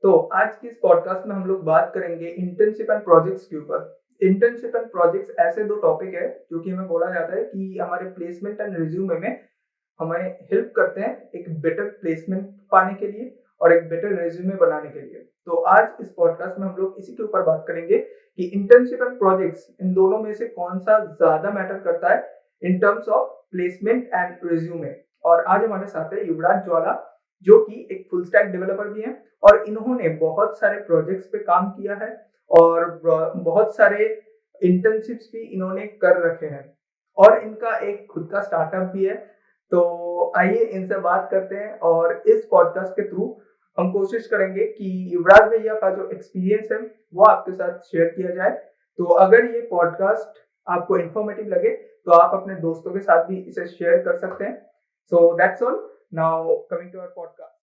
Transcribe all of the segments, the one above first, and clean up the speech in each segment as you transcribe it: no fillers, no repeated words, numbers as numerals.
तो आज की इस पॉडकास्ट में हम लोग बात करेंगे इंटर्नशिप एंड प्रोजेक्ट्स के ऊपर। इंटर्नशिप एंड प्रोजेक्ट्स ऐसे दो टॉपिक है जो कि हमें बोला जाता है कि हमारे प्लेसमेंट एंड रिज्यूमे में हमें हेल्प करते हैं एक बेटर प्लेसमेंट पाने के लिए और एक बेटर रिज्यूमे बनाने के लिए। तो आज इस पॉडकास्ट में हम लोग इसी के ऊपर बात करेंगे कि इंटर्नशिप एंड प्रोजेक्ट्स इन दोनों में से कौन सा ज्यादा मैटर करता है in terms of placement and resume. और आज हमारे साथ है युवराज ज्वाला, जो कि एक फुल स्टैक डेवलपर भी हैं और इन्होंने बहुत सारे प्रोजेक्ट्स पे काम किया है और बहुत सारे इंटर्नशिप्स भी इन्होंने कर रखे हैं और इनका एक खुद का स्टार्टअप भी है। तो आइए इनसे बात करते हैं और इस पॉडकास्ट के थ्रू हम कोशिश करेंगे कि युवराज भैया का जो एक्सपीरियंस है वो आपके साथ शेयर किया जाए। तो अगर ये पॉडकास्ट आपको इन्फॉर्मेटिव लगे तो आप अपने दोस्तों के साथ भी इसे शेयर कर सकते हैं। So that's all. Now coming to our podcast.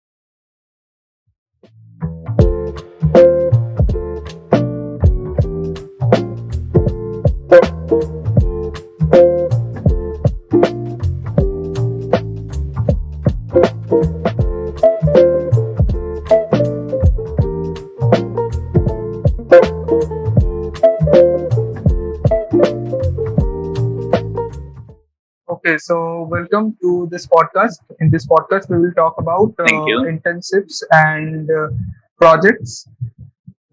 Okay, so welcome to this podcast. In this podcast, we will talk about Thank you. internships and projects.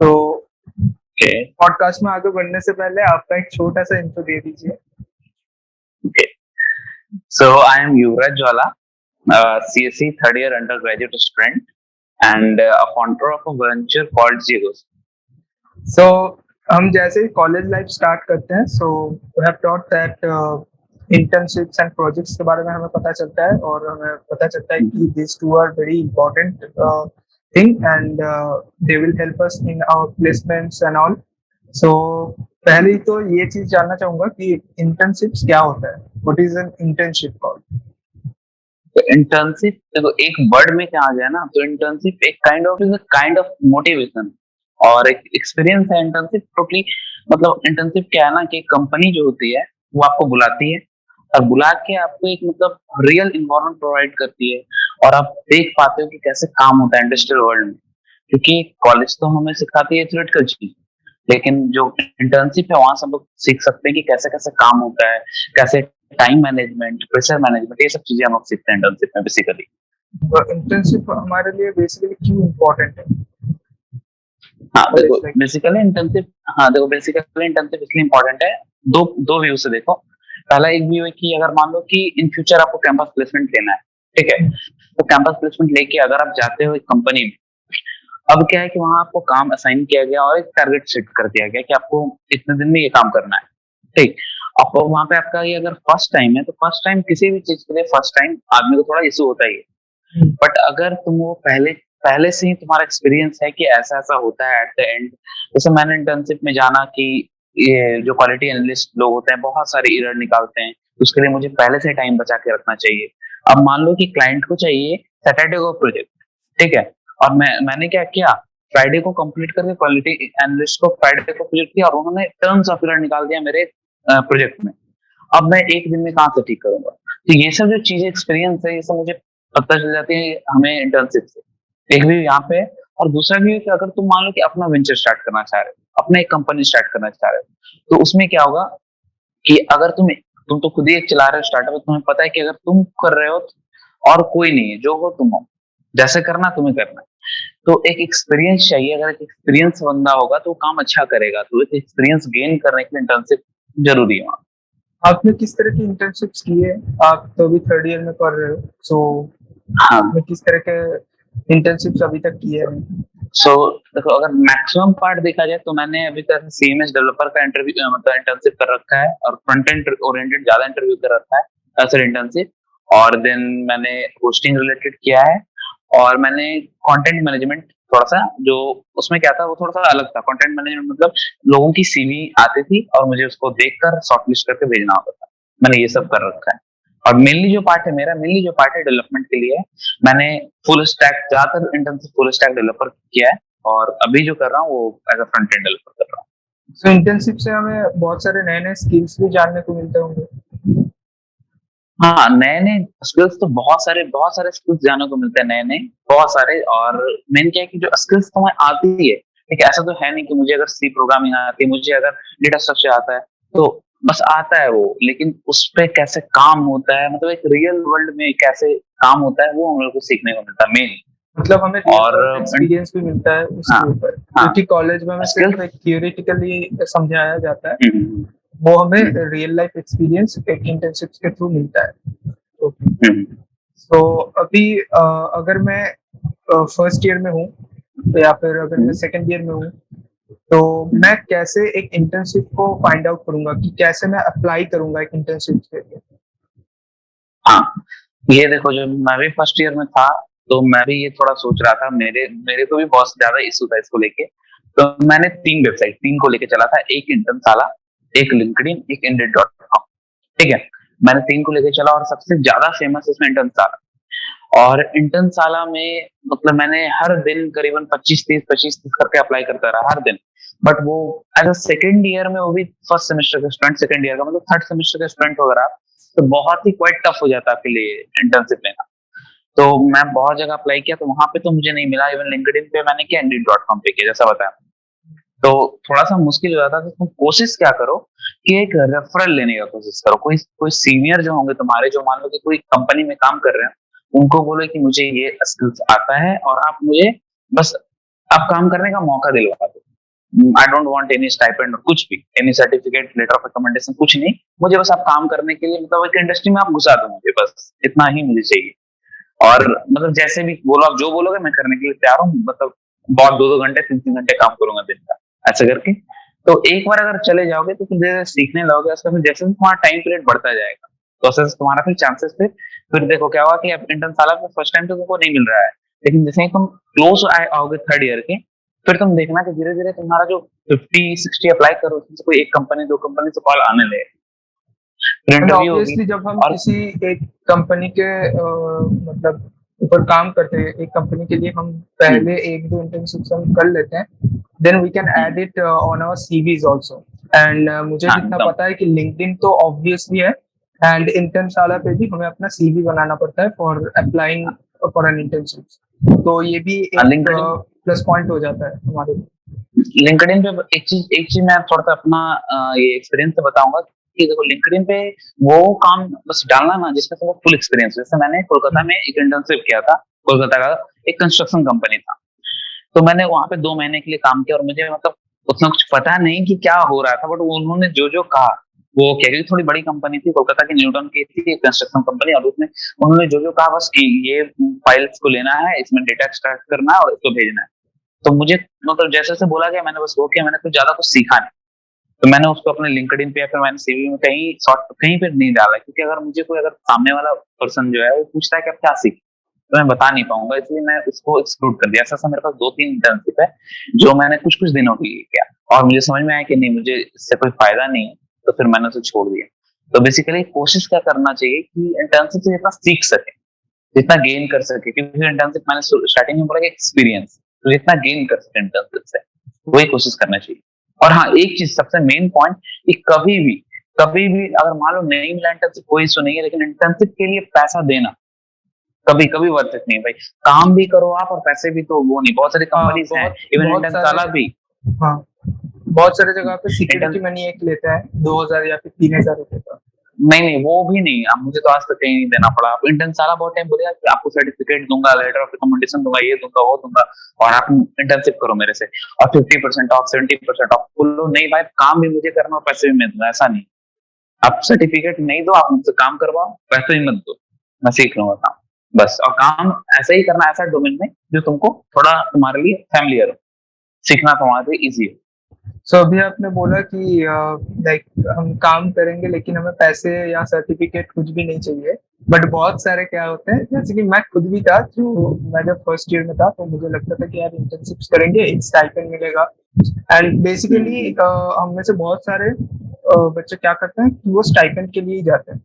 तो Okay. पॉडकास्ट में आगे बढ़ने से पहले आपका एक छोटा सा इंट्रो दे दीजिए। Okay. So I am Yuvraj Jwala, CSE third year undergraduate student and a founder of a venture called Zigos. So हम जैसे ही कॉलेज लाइफ स्टार्ट करते हैं, so we have taught that internships and projects के बारे में हमें पता चलता है और हमें पता चलता है कि this two are very important thing and they will help us in our placements and all. So पहले तो ये चीज जानना चाहूंगा कि इंटर्नशिप्स क्या होता है। What is an internship called? तो इंटर्नशिप देखो एक वर्ड में क्या आ जाए ना, तो इंटर्नशिप एक काइंड ऑफ मोटिवेशन और एक एक्सपीरियंस है। इंटर्नशिप टोटली मतलब इंटर्नशिप क्या है ना कि कंपनी जो होती है वो आपको बुलाती है और बुला के आपको एक मतलब रियल इन्वायरमेंट प्रोवाइड करती है और आप देख पाते हो कि कैसे काम होता है इंडस्ट्रियल वर्ल्ड में। क्योंकि कॉलेज तो हमें सिखाती है थ्योरेटिकल चीज, लेकिन जो इंटर्नशिप है वहां से हम लोग सीख सकते हैं कि कैसे कैसे काम होता है, कैसे टाइम मैनेजमेंट, प्रेशर मैनेजमेंट, ये सब चीजें हम लोग सीखते हैं इंटर्नशिप में बेसिकली। इंटर्नशिप हमारे लिए बेसिकली क्यों इम्पोर्टेंट है? हाँ देखो बेसिकली इंटर्नशिप इसलिए इम्पोर्टेंट है, दो दो व्यू से देखो। पहला एक व्यू है कि अगर मान लो कि इन फ्यूचर आपको कैंपस प्लेसमेंट लेना है, ठीक है, तो कैंपस प्लेसमेंट लेके अगर आप जाते हो एक कंपनी में, अब क्या है कि वहां आपको काम असाइन किया गया और एक टारगेट सेट कर दिया गया कि आपको इतने दिन में ये काम करना है, ठीक। अब वहां पे आपका ये अगर फर्स्ट टाइम है तो फर्स्ट टाइम किसी भी चीज के लिए फर्स्ट टाइम आदमी को थोड़ा इशू होता ही है। बट अगर तुम वो पहले पहले से ही तुम्हारा एक्सपीरियंस है कि ऐसा ऐसा होता है एट द एंड, जैसे मैंने इंटर्नशिप में जाना कि ये जो क्वालिटी एनालिस्ट लोग होते हैं बहुत सारे एरर निकालते हैं, उसके लिए मुझे पहले से टाइम बचा के रखना चाहिए। अब मान लो कि क्लाइंट को चाहिए सैटरडे को प्रोजेक्ट, ठीक है, और मैंने क्या किया, फ्राइडे को कंप्लीट करके क्वालिटी एनालिस्ट को फ्राइडे को प्रोजेक्ट किया और उन्होंने टर्म्स ऑफ एरर निकाल दिया मेरे प्रोजेक्ट में। अब मैं एक दिन में कहाँ से ठीक करूंगा? तो ये सब जो चीजें एक्सपीरियंस है ये सब मुझे पता चल जाती है हमें इंटर्नशिप से। एक भी यहाँ पे, और दूसरा भी है कि अगर तुम मान लो कि अपना वेंचर स्टार्ट करना चाह रहे हो, अपना एक कंपनी स्टार्ट करना चाह रहे हो, तो उसमें क्या होगा कि अगर तुम तो खुद ही एक चला रहे हो स्टार्टअप, तुम्हें पता है कि अगर तुम कर रहे हो और कोई नहीं है, जो हो तुम हो, जैसे करना तुम्हें करना है। तो एक एक्सपीरियंस चाहिए, अगर एक एक्सपीरियंस बंदा होगा तो वो काम अच्छा करेगा, तो एक एक्सपीरियंस गेन करने के लिए इंटर्नशिप जरूरी है वहाँ। आपने किस तरह की इंटर्नशिप्स की है? आप तो अभी थर्ड ईयर में कर रहे हो, सो हाँ, आपने किस तरह के इंटर्नशिप्स अभी तक किए हैं? सो देखो अगर मैक्सिमम पार्ट देखा जाए तो मैंने अभी तक सीएमएस डेवलपर का इंटरव्यू मतलब इंटर्नशिप कर रखा है और फ्रंट एंड ओरिएंटेड ज्यादा इंटरव्यू कर रखा है सर इंटर्नशिप। और देन मैंने होस्टिंग रिलेटेड किया है और मैंने कंटेंट मैनेजमेंट थोड़ा सा, जो उसमें क्या था वो थोड़ा सा अलग था। कंटेंट मैनेजमेंट मतलब लोगों की सीवी आती थी और मुझे उसको देखकर शॉर्टलिस्ट करके भेजना होता था, मैंने ये सब कर रखा है। और मेनली जो पार्ट है डेवलपमेंट के लिए, मैंने फुल स्टैक ज्यादातर इंटर्नशिप फुल स्टैक डेवलपर किया है और अभी जो कर रहा हूँ वो as a front end developer कर रहा हूँ। सो इंटर्नशिप से हमें बहुत सारे नए नए स्किल्स भी जानने को मिलते होंगे। हाँ, नए-नए स्किल्स तो बहुत सारे स्किल्स जानने को मिलते हैं नए-नए, बहुत सारे। और मेन क्या है कि जो स्किल्स तुम्हें आती है, ठीक है? ऐसा तो है नहीं कि मुझे अगर सी प्रोग्रामिंग आती है, मुझे अगर डेटा स्ट्रक्चर आता है, तो बस आता है वो, लेकिन उसपे कैसे काम होता है, मतलब एक रियल वर्ल्ड में कैसे काम होता है, वो हम लोग को सीखने को मिलता है मेन। मतलब हमें रियल और वर्ल्ड एक्सपीरियंस भी मिलता है हाँ, उसके ऊपर, हाँ, क्योंकि कॉलेज में हमें सिर्फ स्किल्स। एक थियोरेटिकली समझाया जाता है, हुँ, हुँ, वो हमें हुँ, रियल लाइफ एक्सपीरियंस एक इंटर्नशिप्स के थ्रू मिलता है। ओके। हुँ, हुँ, तो अभी अगर मैं फर्स्ट ईयर में हूँ या फिर अगर मैं हुँ, सेकंड ईयर में हूँ, तो हुँ। मैं कैसे एक इंटर्नशिप को फाइंड आउट करूंगा कि कैसे मैं अप्लाई करूंगा एक इंटर्नशिप के लिए? हाँ, ये देखो, जब मैं भी फर्स्ट ईयर में था, तो मैं भी ये थोड़ा सोच रहा था, मेरे मेरे को भी बहुत ज्यादा इशू था इसको लेके। तो मैंने 3 वेबसाइट 3 को लेके चला था, एक इंटर्नशाला, एक लिंक्डइन, एक इंडेड डॉट कॉम, ठीक है? मैंने 3 को लेके चला और सबसे ज्यादा फेमस इसमें इंटर्नशाला। और इंटर्नशाला में मतलब मैंने हर दिन करीबन 25-30 करके अप्लाई करता रहा हर दिन। बट वो एज अ सेकेंड ईयर में, वो भी फर्स्ट सेमेस्टर का स्टूडेंट, सेकेंड ईयर का मतलब थर्ड सेमेस्टर का स्टूडेंट वगैरह, तो बहुत ही क्वाइट टफ हो जाता है आपके लिए इंटर्नशिप लेना। तो मैं बहुत जगह अप्लाई किया, तो वहां पे तो मुझे नहीं मिला। इवन लिंक्डइन पे मैंने किया, इंडीड डॉट कॉम पे किया, जैसा बताया। तो थोड़ा सा मुश्किल हो जाता है। तो तुम कोशिश क्या करो कि एक रेफरल लेने का कोशिश करो। कोई कोई सीनियर जो होंगे तुम्हारे, जो मान लो कि कोई कंपनी में काम कर रहे हैं, उनको बोलो कि मुझे ये स्किल्स आता है और आप मुझे बस आप काम करने का मौका दिलवा दो। I don't want any stipend और कुछ भी, any certificate, letter of recommendation, कुछ नहीं। मुझे बस आप काम करने के लिए, मतलब एक इंडस्ट्री में आप घुसा दो मुझे, बस इतना ही मुझे चाहिए। और मतलब जैसे भी बोलो, आप जो बोलोगे मैं करने के लिए तैयार हूँ। मतलब बहुत 2-2 घंटे, 3-3 घंटे काम करूंगा दिन का, ऐसा करके। तो एक बार अगर चले जाओगे तो फिर जैसे सीखने लगोगे, उसका फिर जैसे तुम्हारा टाइम पीरियड बढ़ता जाएगा, तो ऐसे तुम्हारा फिर चांसेस फिर देखो क्या हुआ कि अब इंटर्न साला में फर्स्ट टाइम तो तुमको नहीं मिल रहा है, लेकिन जैसे ही तुम क्लोज आओगे थर्ड ईयर के, फिर तुम देखना कि धीरे धीरे तुम्हारा जो 50-60 अप्लाई करो, उसमें से कोई एक कंपनी, दो कंपनी से कॉल आने लगे, फिर एंड इंटरव्यू होगी। ऑब्वियसली जब हम और किसी एक कंपनी के मतलब ऊपर काम करते हैं, एक कंपनी के लिए हम हम्म, पहले एक दो इंटर्नशिप्स हम कर लेते हैं, then we can add hmm, it on our CVs also. And मुझे हाँ जितना एकदम। पता है कि लिंक्डइन तो ऑब्वियसली है, एंड इंटर्नशाला पे भी हमें अपना सीवी बनाना पड़ता है for applying for an internship. तो ये भी एक लिंक्डइन प्लस पॉइंट हो जाता है हमारे लिए। लिंक्डइन पे एक चीज मैं थोड़ा सा अपना ये एक्सपीरियंस से बताऊंगा कि देखो, लिंक्डइन पे वो काम बस डालना ना जिसमें तुमको फुल एक्सपीरियंस। जैसे मैंने कोलकाता में एक इंटर्नशिप किया था, कोलकाता का एक कंस्ट्रक्शन कंपनी था। तो मैंने वहां पे 2 महीने के लिए काम किया, और मुझे मतलब उतना कुछ पता नहीं कि क्या हो रहा था, बट उन्होंने जो जो कहा वो क्या, क्योंकि थोड़ी बड़ी कंपनी थी, कोलकाता की न्यूटन की थी कंस्ट्रक्शन कंपनी, और उसमें उन्होंने जो जो कहा बस कि ये फाइल्स को लेना है, इसमें डेटा एक्सट्रैक्ट करना है और इसको भेजना है। तो मुझे मतलब जैसे जैसे बोला गया मैंने बस वो किया, मैंने कुछ ज्यादा कुछ सीखा नहीं। तो मैंने उसको अपने लिंक्डइन पे या फिर मैंने सीवी में कहीं शॉर्ट कहीं पे नहीं डाला, क्योंकि अगर मुझे कोई, अगर सामने वाला पर्सन जो है वो पूछता है कि आप क्या सीखे, तो मैं बता नहीं पाऊंगा, इसलिए मैं उसको एक्सक्लूड कर दिया। ऐसा ऐसा मेरे पास 2-3 इंटर्नशिप है जो मैंने कुछ कुछ दिनों के लिए किया, और मुझे समझ में आया कि नहीं, मुझे इससे कोई फायदा नहीं है, तो फिर मैंने उसे छोड़ दिया। तो बेसिकली कोशिश क्या करना चाहिए कि इंटर्नशिप से जितना सीख सके, जितना गेन कर सके, क्योंकि इंटर्नशिप मैंने स्टार्टिंग में बोला कि एक्सपीरियंस, तो जितना गेन कर सके इंटर्नशिप से, वही कोशिश करना चाहिए। और हाँ, एक चीज सबसे मेन पॉइंट, कि कभी भी अगर मान लो नहीं मिला इंटर्नशिप, कोई इशू नहीं है, लेकिन इंटर्नशिप के लिए पैसा देना कभी कभी वर्थ इट नहीं है भाई। काम भी करो आप और पैसे भी, तो वो नहीं, बहुत सारी हाँ, कंपनीज हैं, बहुत इवन बहुत इंटर्न साला सारे। भी। हाँ, बहुत सारे जगह पे सिक्योरिटी इंटर्न मनी एक लेता है 2,000 या फिर 3,000 रुपए का। नहीं नहीं, वो भी नहीं, अब मुझे तो आज तक कहीं नहीं देना पड़ा। आप इंटर्न साला बहुत टाइम बोलेगा कि आपको सर्टिफिकेट दूंगा, लेटर ऑफ रिकमेंडेशन दूंगा, ये दूंगा, वो दूंगा, और आप इंटर्नशिप करो मेरे से, और 50% ऑफ, 70% ऑफ। बोलो नहीं भाई, काम भी मुझे करना और पैसे भी मैं दूंगा, ऐसा नहीं। आप सर्टिफिकेट नहीं दो, आप मुझसे काम करवाओ, पैसे ही मत दो, मैं सीख लूंगा काम, बस। और काम ऐसा ही करना, ऐसा डोमेन में जो तुमको थोड़ा तुम्हारे लिए फैमिलियर हो, सीखना तुम्हारे लिए इजी हो। सो अभी आपने बोला कि लाइक हम काम करेंगे लेकिन हमें पैसे या सर्टिफिकेट कुछ भी नहीं चाहिए, बट बहुत सारे क्या होते हैं, जैसे कि मैं खुद भी था, जो मैं जब फर्स्ट ईयर में था तो मुझे लगता था कि यार इंटर्नशिप्स करेंगे, एक स्टाइपेंड मिलेगा। एंड बेसिकली हम्म, हम में से बहुत सारे बच्चे क्या करते हैं कि वो स्टाइपेंड के लिए ही जाते हैं।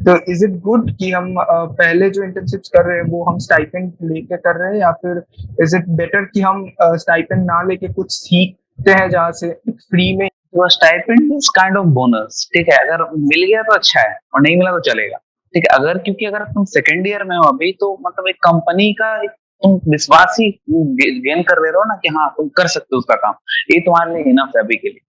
तो इज इट गुड कि हम पहले जो इंटर्नशिप्स कर रहे हैं वो हम स्टाइपेंड लेके कर रहे हैं, या फिर इज इट बेटर कि हम स्टाइपेंड ना लेके कुछ सीखते हैं जहाँ से फ्री में? तो stipend is kind of bonus, ठीक है? अगर मिल गया तो अच्छा है, और नहीं मिला तो चलेगा। ठीक है। अगर क्योंकि अगर तुम सेकेंड ईयर में हो अभी, तो मतलब एक कंपनी का तुम विश्वास ही गेन कर रहे हो ना कि हाँ तुम कर सकते हो उसका काम, ये तुम्हारे लिए इनफ है अभी के लिए।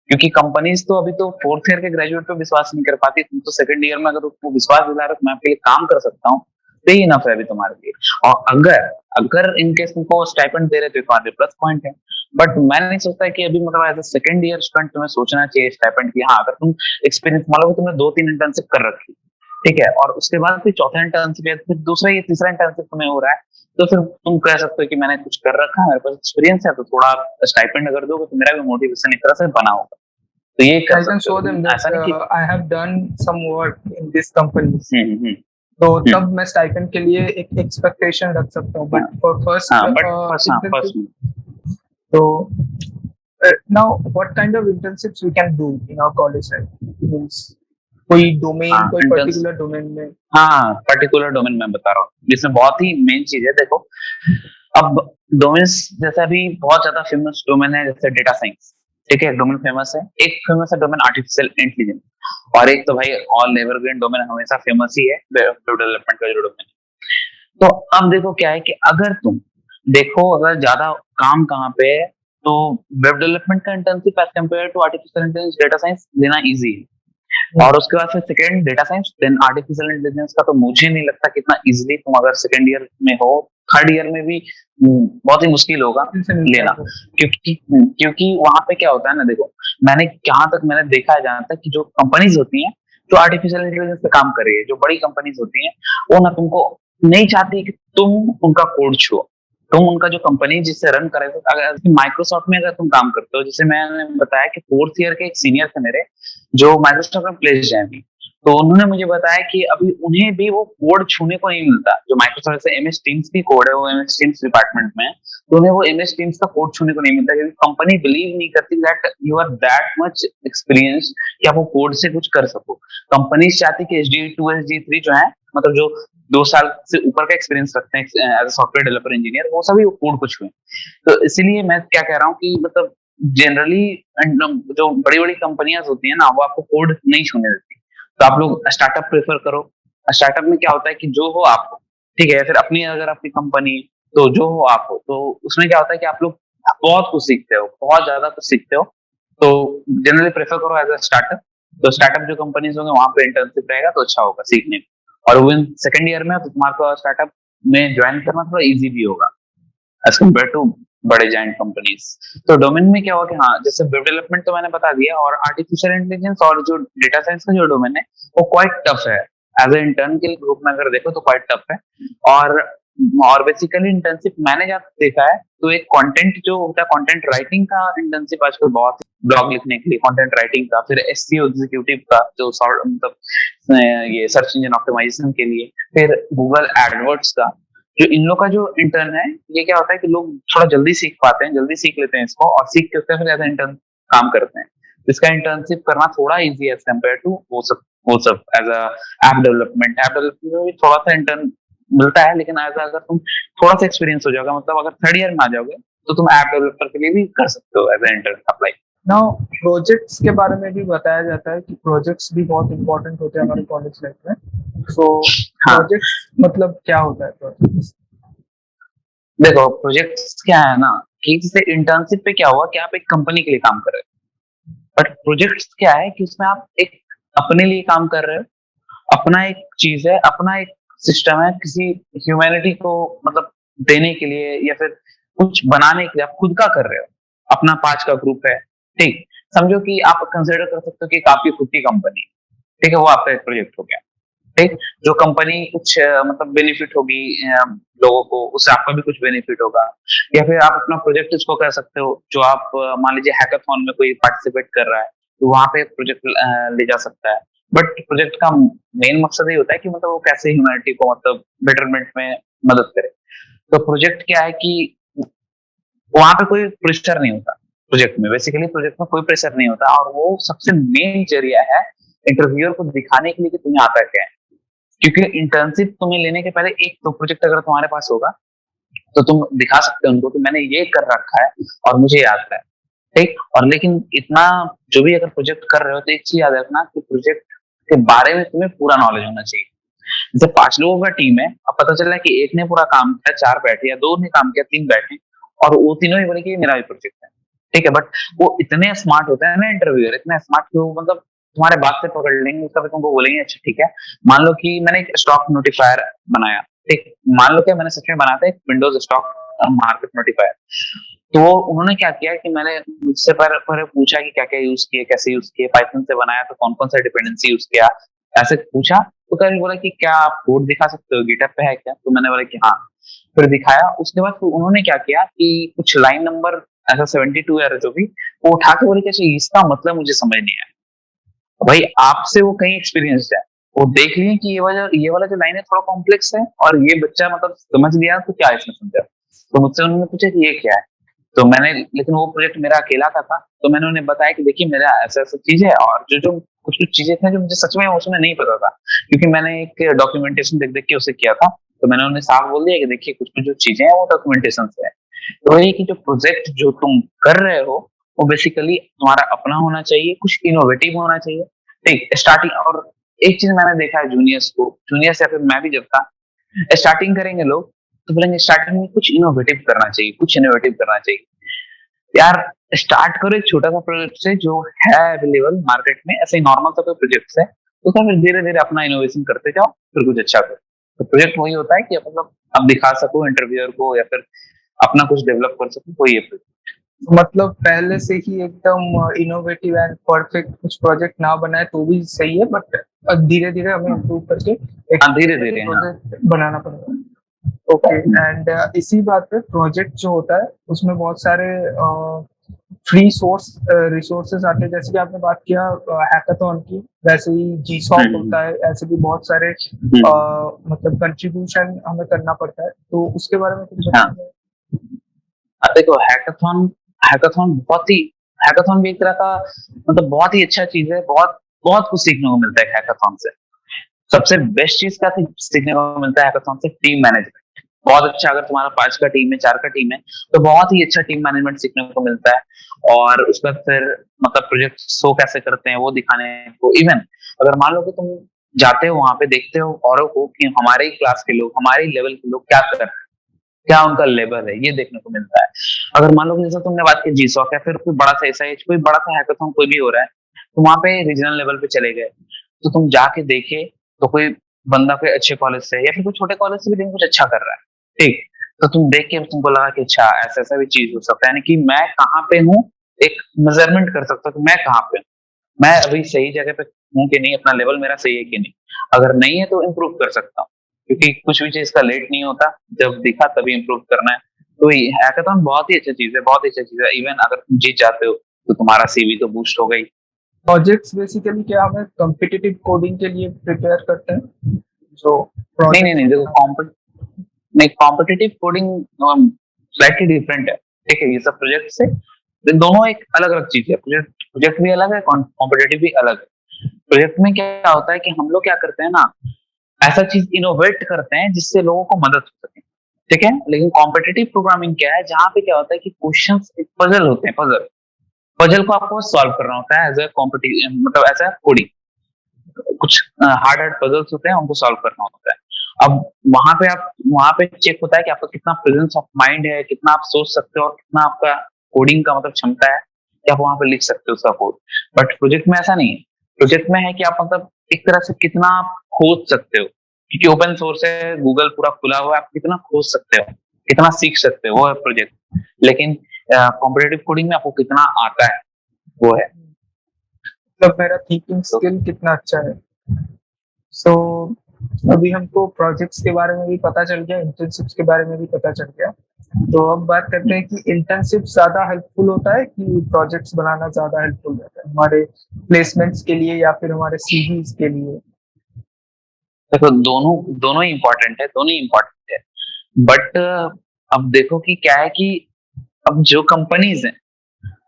क्योंकि कंपनीज तो अभी तो फोर्थ ईयर के ग्रेजुएट पे विश्वास नहीं कर पाती, तुम तो सेकंड ईयर में अगर उसको विश्वास दिला रहे हो कि मैं आपके लिए काम कर सकता हूँ, तो ही इनफ है अभी तुम्हारे लिए। और अगर अगर इनकेस तुमको स्टाइपेंड दे रहे तो तुम्हारे प्लस पॉइंट है। बट मैं नहीं सोचता कि अभी मतलब as a second year student तुम्हें सोचना चाहिए स्टाइपेंड की। हाँ, अगर तुम एक्सपीरियंस मान लो कि तुमने 2-3 इंटर्नशिप कर रखी, ठीक है, और उसके बाद फिर चौथा इंटर्नशिप या फिर दूसरा या तीसरा इंटर्नशिप तुम्हें हो रहा है, तो फिर तुम कह सकते हो कि मैंने कुछ कर रखा है, मेरे पास एक्सपीरियंस है, तो थोड़ा स्टाइपेंड अगर दोगे तो मेरा भी मोटिवेशन एक तरह से बना होगा। तो ये कर I can सकते हो show तुम, them that ऐसा नहीं कि I have done some work in this companies. हम्म। तो हम्म। तब मैं स्टाइपेंड के लिए एक एक्सपेक्टेशन रख सकता हूँ, बट फॉर फर्स्ट हाँ, बट फर्स्ट internship, तो now what kind of internships we can do in our college, right? Means कोई डोमेन, कोई पर्टिकुलर डोमेन में? हाँ, पर्टिकुलर डोमेन में बता रहा हूँ, जिसमें बहुत ही मेन चीज है। देखो, अब डोमेन्स जैसे अभी बहुत ज्यादा फेमस डोमेन है, जैसे डेटा साइंस, ठीक है, डोमेन फेमस है। एक फेमस है डोमेन आर्टिफिशियल इंटेलिजेंस, और एक तो भाई ऑल एवरग्रीन डोमेन हमेशा फेमस ही है, वेब डेवलपमेंट का जो डोमेन है। तो अब देखो क्या है कि अगर तुम देखो, अगर ज्यादा काम कहाँ पे है, तो वेब डेवलपमेंट का internship as compare to artificial intelligence data science लेना इजी है। और उसके बाद फिर second data science, then artificial intelligence का तो मुझे नहीं लगता कितना इजीली तुम अगर सेकंड ईयर में हो, थर्ड ईयर में भी बहुत ही मुश्किल होगा लेना। क्योंकि वहां पे क्या होता है ना, देखो, मैंने जहां तक मैंने देखा है, जहां तक कि जो कंपनीज होती हैं जो आर्टिफिशियल इंटेलिजेंस पे काम कर रही है, जो बड़ी कंपनीज होती हैं, वो ना तुमको नहीं चाहती कि तुम उनका कोड छुओ। तुम उनका जो कंपनी जिससे रन करे, अगर माइक्रोसॉफ्ट में अगर तुम काम करते हो, जैसे मैंने बताया कि फोर्थ ईयर के एक सीनियर थे मेरे, जो माइक्रोसॉफ्ट में प्लेस्ड है अभी, तो उन्होंने मुझे बताया कि अभी उन्हें भी वो कोड छूने को नहीं मिलता। जो माइक्रोसॉफ्ट से एमएस टीम्स की कोड है, वो एमएस टीम्स डिपार्टमेंट में है, तो उन्हें वो एमएस टीम्स का कोड छूने को नहीं मिलता, क्योंकि कंपनी बिलीव नहीं करती that you are that much experience कि आप वो कोड से कुछ कर सको। कंपनी चाहती कि HD2 HD3 जो है, मतलब जो 2 साल से ऊपर का एक्सपीरियंस रखते हैं as a software developer engineer, वो सभी वो कोड को छुए। तो इसीलिए मैं क्या कह रहा हूँ कि मतलब जनरली जो बड़ी बड़ी कंपनियां होती है ना, वो आपको कोड नहीं छूने देती। तो आप लोग स्टार्टअप प्रेफर करो। स्टार्टअप में क्या होता है कि जो हो आप, ठीक है, फिर अपनी अगर आपकी कंपनी, तो जो हो आप हो, तो उसमें क्या होता है कि आप लोग बहुत कुछ सीखते हो, बहुत ज्यादा कुछ सीखते हो। तो जनरली प्रेफर करो एज अ स्टार्टअप। तो स्टार्टअप जो कंपनीज होंगे वहां पे इंटर्नशिप रहेगा तो अच्छा होगा सीखने में। और वो सेकंड ईयर में तो तुम्हारे को स्टार्टअप में ज्वाइन करना थोड़ा इजी भी होगा एज कम्पेयर टू बड़े जाइंट कंपनीज। तो डोमेन में क्या हुआ कि हाँ, जैसे वेब डेवलपमेंट तो मैंने बता दिया, और आर्टिफिशियल इंटेलिजेंस और जो डेटा साइंस का जो डोमेन है, वो क्वाइट टफ है। एज ए इंटर्न के ग्रुप में अगर देखो तो क्वाइट टफ है। और बेसिकली इंटर्नशिप मैंने जब देखा है, तो एक कंटेंट जो होता है, कंटेंट राइटिंग का इंटर्नशिप आजकल बहुत, ब्लॉग लिखने के लिए कंटेंट राइटिंग का, फिर एसईओ एग्जीक्यूटिव का जो मतलब ये सर्च इंजन ऑप्टिमाइजेशन के लिए, फिर गूगल एडवर्ड्स का। जो इन लोग का जो इंटर्न है, ये क्या होता है कि लोग थोड़ा जल्दी सीख पाते हैं, जल्दी सीख लेते हैं इसको, और सीख के उसका फिर एज इंटर्न काम करते हैं। इसका इंटर्नशिप करना थोड़ा इजी है एज कम्पेयर टू वो सब एज अ ऐप डेवलपमेंट में भी थोड़ा सा इंटर्न मिलता है, लेकिन एज अगर तुम थोड़ा सा एक्सपीरियंस हो जाएगा, मतलब अगर थर्ड ईयर में आ जाओगे, तो तुम ऐप डेवलपर के लिए भी कर सकते हो as intern apply. Now projects के बारे में भी बताया जाता है कि प्रोजेक्ट्स भी बहुत इंपॉर्टेंट होते हैं हमारे कॉलेज लाइफ में। सो प्रोजेक्ट्स मतलब क्या होता है प्रोजेक्ट्स? देखो, प्रोजेक्ट्स क्या है ना, कि जैसे इंटर्नशिप पे क्या हुआ कि आप एक कंपनी के लिए काम कर रहे हो, बट प्रोजेक्ट्स क्या है कि उसमें आप एक अपने लिए काम कर रहे हो, अपना एक चीज है, अपना एक सिस्टम है, किसी ह्यूमैनिटी को मतलब देने के लिए, या फिर कुछ बनाने के लिए आप खुद का कर रहे हो। अपना 5 का ग्रुप है, ठीक, समझो कि आप कंसिडर कर सकते हो कि आपकी खुद की कंपनी, ठीक है, वो आपका एक प्रोजेक्ट हो गया। ठीक, जो कंपनी कुछ मतलब बेनिफिट होगी लोगों को, उससे आपका भी कुछ बेनिफिट होगा। या फिर आप अपना प्रोजेक्ट इसको कह सकते हो, जो आप मान लीजिए हैकाथॉन में कोई पार्टिसिपेट कर रहा है, तो वहां पे प्रोजेक्ट ले जा सकता है। बट प्रोजेक्ट का मेन मकसद ये होता है कि मतलब वो कैसे ह्यूमैनिटी को मतलब बेटरमेंट में मदद करे। तो प्रोजेक्ट क्या है कि वहां पे कोई प्रेशर नहीं होता। प्रोजेक्ट में बेसिकली प्रोजेक्ट में कोई प्रेशर नहीं होता, और वो सबसे मेन जरिया है इंटरव्यूअर को दिखाने के लिए कि तुम्हें आता क्या है। क्योंकि इंटर्नशिप तुम्हें लेने के पहले एक तो प्रोजेक्ट अगर तुम्हारे पास होगा, तो तुम दिखा सकते हो उनको कि मैंने ये कर रखा है और मुझे याद है। ठीक, और लेकिन इतना जो भी अगर प्रोजेक्ट कर रहे हो, तो एक चीज याद रखना कि प्रोजेक्ट के बारे में तुम्हें पूरा नॉलेज होना चाहिए। जैसे 5 लोगों का टीम है, अब पता चला कि एक ने पूरा काम किया, 4 बैठे, या 2 ने काम किया, 3 बैठे, और वो तीनों ही बोले कि ये मेरा भी प्रोजेक्ट है, ठीक है। बट वो इतने स्मार्ट होते हैं ना इंटरव्यूअर, इतने स्मार्ट कि वो मतलब तुम्हारे बात से पकड़ लेंगे, उसका फिर तुमको बोलेंगे अच्छा ठीक है। मान लो कि मैंने एक स्टॉक नोटिफायर बनाया, ठीक, मान लो कि मैंने सच में बनाया था एक विंडोज स्टॉक मार्केट नोटिफायर। तो उन्होंने क्या किया कि मैंने मुझसे पर पूछा कि क्या क्या यूज किए, कैसे यूज किए, पाइथन से बनाया तो कौन कौन सा डिपेंडेंसी यूज किया, ऐसे पूछा। तो कल बोला कि क्या आप कोड दिखा सकते हो, गिटहब पे है क्या? तो मैंने बोला कि हाँ। फिर दिखाया। उसके बाद फिर उन्होंने क्या किया कि कुछ लाइन नंबर ऐसा 72 या जो भी, वो उठा के बोले कि अच्छा इसका मतलब मुझे समझ नहीं आया। भाई आपसे वो कहीं एक्सपीरियंस्ड है, वो देख लिए कि ये वाला जो लाइन है थोड़ा कॉम्प्लेक्स है, और ये बच्चा मतलब समझ लिया तो क्या इसमें समझा। तो मुझसे उन्होंने पूछा कि ये क्या है। तो मैंने, लेकिन वो प्रोजेक्ट मेरा अकेला का था, तो मैंने उन्हें बताया कि देखिए मेरा ऐसा ऐसा चीज है, और जो जो कुछ कुछ चीजें थी जो मुझे सच में उसमें नहीं पता था, क्योंकि मैंने एक डॉक्यूमेंटेशन देख देख के उसे किया था। तो मैंने उन्हें साफ बोल दिया कि देखिए कुछ कुछ जो चीजें हैं वो डॉक्यूमेंटेशन से है। तो ये कि जो प्रोजेक्ट जो तुम कर रहे हो वो बेसिकली तुम्हारा अपना होना चाहिए, कुछ इनोवेटिव होना चाहिए, ठीक स्टार्टिंग। और एक चीज मैंने देखा है जूनियर्स को, जूनियर्स या फिर मैं भी जब था, स्टार्टिंग करेंगे लोग तो बोलेंगे स्टार्टिंग में कुछ इनोवेटिव करना चाहिए, कुछ इनोवेटिव करना चाहिए। यार स्टार्ट करो एक छोटा सा प्रोजेक्ट से जो है अवेलेबल मार्केट में, ऐसे ही नॉर्मल सा कोई प्रोजेक्ट है, तो फिर धीरे धीरे अपना इनोवेशन करते जाओ, फिर कुछ अच्छा करो। तो प्रोजेक्ट वही होता है कि मतलब आप दिखा सको इंटरव्यूअर को, या फिर अपना कुछ डेवलप कर सको, कोई ये प्रोजेक्ट। मतलब पहले से ही एकदम इनोवेटिव एंड परफेक्ट कुछ प्रोजेक्ट ना बनाए तो भी सही है, बट धीरे धीरे हमें इम्प्रूव करके एक हाँ धीरे धीरे, हाँ। प्रोजेक्ट बनाना पड़ेगा। ओके। एंड इसी बात पे प्रोजेक्ट जो होता है उसमें बहुत सारे फ्री सोर्स रिसोर्सेज आते हैं, जैसे कि आपने बात किया हैकाथॉन की, वैसे ही जीसॉफ्ट होता है, ऐसे भी बहुत सारे मतलब कंट्रीब्यूशन हमें करना पड़ता है, तो उसके बारे में कुछ हाँ बताइए। देखो हैकाथॉन, हैकाथॉन बहुत ही, हैकाथॉन भी एक तरह का मतलब बहुत ही अच्छा चीज है, बहुत बहुत कुछ सीखने को मिलता है हैकाथॉन से। सबसे बेस्ट चीज क्या सीखने को मिलता है हैकाथॉन से? Team management. बहुत अच्छा, अगर तुम्हारा 5 का टीम है, 4 का टीम है, तो बहुत ही अच्छा टीम मैनेजमेंट सीखने को मिलता है। और उसके बाद फिर मतलब प्रोजेक्ट शो कैसे करते हैं वो दिखाने को। इवन अगर मान लो कि तुम जाते हो वहां पे, देखते हो औरों को कि हमारे ही क्लास के लोग, हमारे ही लेवल के लोग क्या कर रहे हैं, क्या उनका लेवल है, ये देखने को मिलता है। अगर मान लो कि जैसे तुमने बात की जीसॉक, या फिर कोई बड़ा सा ऐसा कोई बड़ा सा हैकाथॉन कोई भी हो रहा है, तो वहां पे रीजनल लेवल पे चले गए, तो तुम जाके देखे तो कोई बंदा कोई अच्छे कॉलेज से या फिर कोई छोटे कॉलेज से भी लेकिन कुछ अच्छा कर रहा है, ठीक, तो तुम देख के तुमको लगा कि अच्छा ऐसा ऐसा भी चीज हो सकता है, यानी कि मैं कहाँ पे हूँ, एक मेजरमेंट कर सकता हूँ कि मैं कहाँ पे हूँ, मैं अभी सही जगह पे हूँ कि नहीं, अपना लेवल मेरा सही है कि नहीं। अगर नहीं है तो इम्प्रूव कर सकता हूँ, क्योंकि कुछ भी चीज का लेट नहीं होता, जब दिखा तभी इम्प्रूव करना है। तो हैकाथॉन बहुत ही अच्छा चीज है, बहुत ही अच्छा चीज है। इवन अगर तुम जीत जाते हो तो तुम्हारा सीवी तो बूस्ट हो गई। प्रोजेक्ट्स बेसिकली क्या हमें कॉम्पिटिटिव कोडिंग के लिए प्रिपेयर करते हैं जो नहीं नहीं प्रोजेक्ट नहीं, देखो नहीं, कॉम्पिटिटिव कोडिंग स्लाइटली डिफरेंट है, ठीक है, ये सब प्रोजेक्ट से दोनों एक अलग अलग चीज है। प्रोजेक्ट प्रोजेक्ट भी अलग है, कॉम्पिटिटिव भी अलग है। प्रोजेक्ट में क्या होता है कि हम लोग क्या करते हैं ना, ऐसा चीज इनोवेट करते हैं जिससे लोगों को मदद हो सके, ठीक है। लेकिन कॉम्पिटिटिव प्रोग्रामिंग क्या है, जहाँ पे क्या होता है कि क्वेश्चंस एक पजल होते हैं, पजल पजल को आपको सॉल्व करना होता है एज ए कॉम्पिटिटिव, मतलब ऐसा कोडिंग, कुछ हार्ड हार्ड पजल्स होते हैं, उनको सॉल्व करना होता है। अब वहां पे चेक होता है कि आपका कितना प्रेजेंस ऑफ माइंड है, कितना आप सोच सकते हो, और कितना आपका कोडिंग का मतलब क्षमता है कि आप वहां पे लिख सकते हो उसका कोड। बट प्रोजेक्ट में ऐसा नहीं है। प्रोजेक्ट में है कि आप मतलब एक तरह से कितना आप खोज सकते हो, क्योंकि ओपन सोर्स है, गूगल पूरा खुला हुआ है, आप कितना खोज सकते हो, कितना सीख सकते हो, वो है प्रोजेक्ट। लेकिन कॉम्पिटेटिव कोडिंग में आपको कितना आता है, वो है। मतलब मेरा थिंकिंग तो स्किल कितना अच्छा है। सो अभी हमको प्रोजेक्ट्स के बारे में भी पता चल गया, इंटर्नशिप्स के बारे में भी पता चल गया। तो अब बात करते हैं कि इंटर्नशिप ज्यादा हेल्पफुल होता है कि प्रोजेक्ट्स बनाना ज्यादा हेल्पफुल रहता है हमारे प्लेसमेंट्स के लिए या फिर हमारे सीवीज के लिए। देखो दोनों दोनों ही इम्पोर्टेंट है, दोनों ही इम्पोर्टेंट है। बट अब देखो कि क्या है कि अब जो कंपनीज हैं,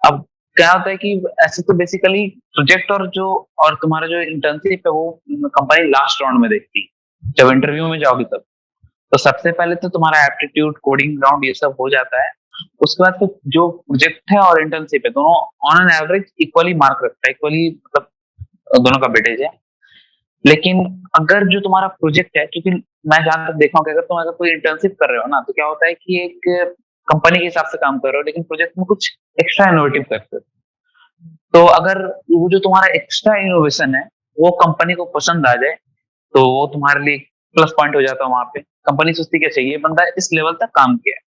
अब क्या होता है कि ऐसे तो बेसिकली प्रोजेक्ट और जो और तुम्हारा जो इंटर्नशिप है वो कंपनी लास्ट राउंड में देखती है, जब इंटरव्यू में जाओगी तब। तो सबसे पहले तो तुम्हारा एप्टीट्यूड कोडिंग राउंड ये सब हो जाता है। उसके बाद फिर जो प्रोजेक्ट है और इंटर्नशिप है, दोनों on an average equally mark रखता है, इक्वली मतलब दोनों का वेटेज है। लेकिन अगर जो तुम्हारा प्रोजेक्ट है, क्योंकि मैं जहां तक देखा हूँ कि अगर कोई इंटर्नशिप कर रहे हो ना, तो क्या होता है कि एक कंपनी के हिसाब से काम कर रहे हो, लेकिन प्रोजेक्ट में कुछ एक्स्ट्रा इनोवेटिव करते हो। तो अगर वो जो तुम्हारा एक्स्ट्रा इनोवेशन है वो कंपनी को पसंद आ जाए, तो वो तुम्हारे लिए प्लस पॉइंट हो जाता है। वहां पे कंपनी सोचती क्या चाहिए, बंदा इस लेवल तक काम किया है।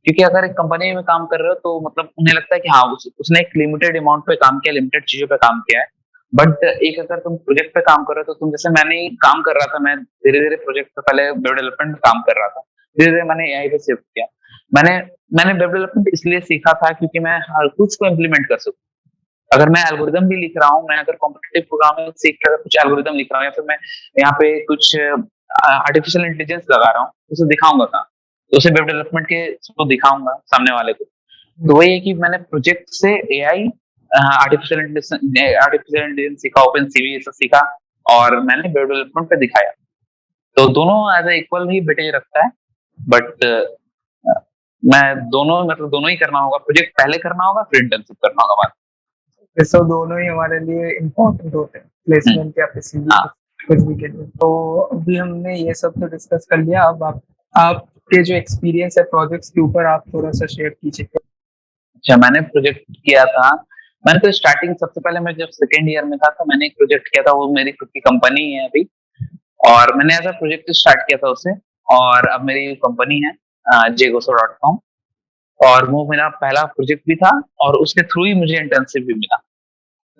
क्योंकि अगर एक कंपनी में काम कर रहे हो तो मतलब उन्हें लगता है कि हाँ उसने एक लिमिटेड अमाउंट पे काम किया, लिमिटेड चीजों पे काम किया है। बट एक अगर तुम प्रोजेक्ट पे काम कर रहे हो, तो तुम जैसे मैंने काम कर रहा था, मैं धीरे धीरे प्रोजेक्ट पे पहले वेब डेवलपमेंट में काम कर रहा था, धीरे धीरे मैंने एआई पे शिफ्ट किया। मैंने मैंने वेब डेवलपमेंट इसलिए सीखा था क्योंकि मैं हर कुछ को इम्प्लीमेंट कर सकूं। अगर मैं एल्गोरिदम भी लिख रहा हूँ, मैं अगर कॉम्पिटिटिव प्रोग्रामिंग सीख कर कुछ एल्गोरिदम लिख रहा हूँ, या फिर मैं यहाँ पे कुछ आर्टिफिशियल इंटेलिजेंस लगा रहा हूँ, उसे दिखाऊंगा कहाँ? तो उसे वेब डेवलपमेंट के उसको दिखाऊंगा सामने वाले को। तो वही है कि मैंने प्रोजेक्ट से एआई, आर्टिफिशियल इंटेलिजेंस सीखा, ओपन सीवी ये सब सीखा, और मैंने वेब डेवलपमेंट पे दिखाया। तो दोनों एज इक्वल ही वेटेज रखता है। बट मैं दोनों, मतलब दोनों ही करना होगा, प्रोजेक्ट पहले करना होगा फिर इंटर्नशिप करना होगा बाद तो दोनों ही हमारे लिए इम्पोर्टेंट होते हैं में। प्लेसमेंट या फिर CV हाँ। कुछ भी के लिए। तो अभी हमने ये सब तो डिस्कस कर लिया। अब आपके जो एक्सपीरियंस है प्रोजेक्ट्स के ऊपर आप थोड़ा सा शेयर कीजिए। अच्छा, मैंने प्रोजेक्ट किया था। मैंने तो स्टार्टिंग सबसे पहले, मैं जब सेकेंड ईयर में था तो मैंने एक प्रोजेक्ट किया था, वो मेरी खुद की कंपनी है अभी, और मैंने एज अ प्रोजेक्ट स्टार्ट किया था उसे। और अब मेरी कंपनी है jegoso.com, और वो मेरा पहला प्रोजेक्ट भी था, और उसके थ्रू ही मुझे इंटर्नशिप भी मिला।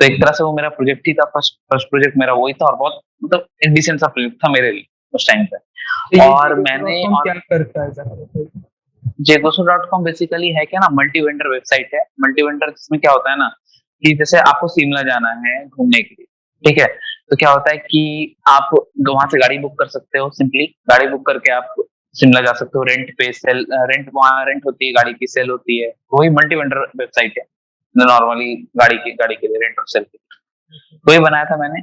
तो एक तरह से वो मेरा प्रोजेक्ट ही था, फर्स्ट फर्स्ट प्रोजेक्ट मेरा वही था, और बहुत मतलब एक डिसेंट सा प्रोजेक्ट था मेरे लिए उस टाइम पे। तो ये और मैंने jegoso.com और क्या करता है जरा बताइए। जेगोसो.com बेसिकली है क्या ना, मल्टी वेंडर वेबसाइट है। मल्टी वेंडर जिसमें क्या होता है ना, कि जैसे आपको शिमला जाना है घूमने के लिए, ठीक है, तो क्या होता है कि आप वहां से गाड़ी बुक कर सकते हो। सिंपली गाड़ी बुक करके आप शिमला जा सकते हो। रेंट पे सेल, रेंट वहाँ रेंट होती है, गाड़ी की सेल होती है, वही मल्टी वेंडर वेबसाइट है नॉर्मली गाड़ी के लिए रेंट और सेल के लिए। वही बनाया था मैंने।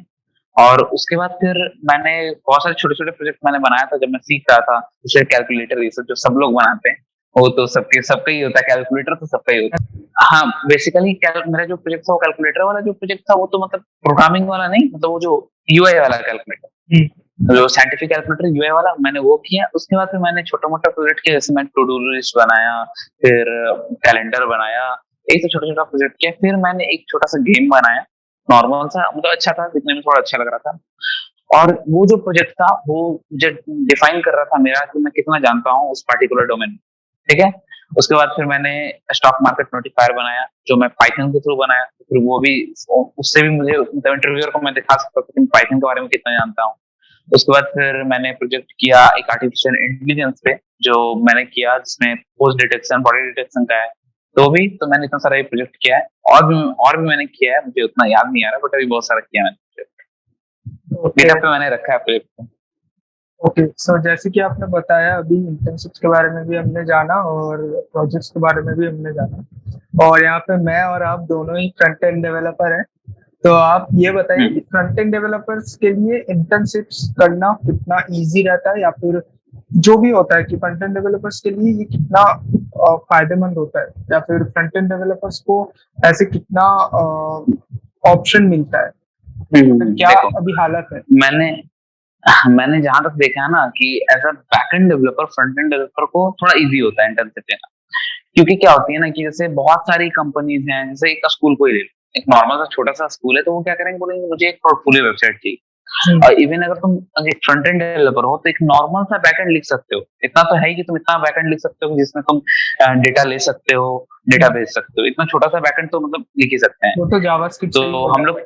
और उसके बाद फिर मैंने बहुत सारे छोटे छोटे प्रोजेक्ट मैंने बनाया था जब मैं सीख रहा था, जैसे कैलकुलेटर, ये सब जो सब लोग बनाते हैं, वो तो सबका ही होता है, कैलकुलेटर तो सबका ही होता है। हाँ, बेसिकली मेरा जो प्रोजेक्ट था वो कैलकुलेटर वाला जो प्रोजेक्ट था, वो तो मतलब प्रोग्रामिंग वाला नहीं, मतलब वो जो यूआई वाला कैलकुलेटर, जो साइंटिफिक कैलकुलेटर यूआई वाला, मैंने वो किया। उसके बाद फिर मैंने छोटा मोटा प्रोजेक्ट किया, जैसे मैं टू डू लिस्ट बनाया, फिर कैलेंडर बनाया, यही सब छोटा छोटा प्रोजेक्ट किया। फिर मैंने एक छोटा सा गेम बनाया, नॉर्मल सा, मतलब अच्छा था, दिखने में थोड़ा अच्छा लग रहा था। और वो जो प्रोजेक्ट था वो मुझे डिफाइन कर रहा था मेरा कि मैं कितना जानता हूँ उस पर्टिकुलर डोमेन में, ठीक है। उसके बाद फिर मैंने स्टॉक मार्केट नोटिफायर बनाया, जो मैं पाइथन के थ्रू बनाया। फिर वो भी, उससे भी मुझे मतलब इंटरव्यूअर को मैं दिखा सकता था कि मैं पाइथन के बारे में कितना जानता हूँ। उसके बाद फिर मैंने प्रोजेक्ट किया एक आर्टिफिशियल इंटेलिजेंस पे, जो मैंने किया जिसमें पोस्ट डिटेक्शन, बॉडी डिटेक्शन का है। तो भी तो मैंने इतना सारा ये प्रोजेक्ट किया है, और भी मैंने किया है, मुझे उतना याद नहीं आ रहा, बट अभी बहुत सारा किया मैंने। गिटहब पे मैंने रखा है प्रोजेक्ट को। ओके, सो जैसे कि आपने बताया अभी इंटर्नशिप्स के बारे में भी हमने जाना और प्रोजेक्ट्स के बारे में भी हमने जाना, और यहाँ पे मैं और आप दोनों ही फ्रंट एंड डेवलपर हैं। तो आप ये बताइए कि फ्रंट एंड डेवलपर्स के लिए इंटर्नशिप्स करना कितना इजी रहता है, या फिर जो भी होता है कि फ्रंट एंड डेवलपर्स के लिए ये कितना फायदेमंद होता है, या फिर फ्रंट एंड डेवलपर्स को ऐसे कितना ऑप्शन मिलता है, क्या देखो, अभी हालत है। मैंने मैंने जहां तक देखा है ना, कि as a backend developer front end developer को थोड़ा इजी होता है इंटर्नशिप लेना। क्योंकि क्या होती है ना, कि जैसे बहुत सारी कंपनीज हैं, जैसे एक स्कूल को ही ले लो, एक नॉर्मल सा छोटा सा स्कूल है, तो वो क्या करेंगे, बोलेंगे मुझे एक पोर्टफोलियो वेबसाइट चाहिए। और इवन अगर तुम एक फ्रंट एंड डेवलपर हो, तो एक नॉर्मल सा बैकएंड लिख सकते हो। इतना तो है ही कि तुम इतना बैकएंड लिख सकते हो जिसमें तुम डेटा ले सकते हो, डेटा भेज सकते हो। इतना छोटा सा बैकएंड तो मतलब लिख ही सकते हैं। वो तो जावास्क्रिप्ट से ही तो हम होता लोग,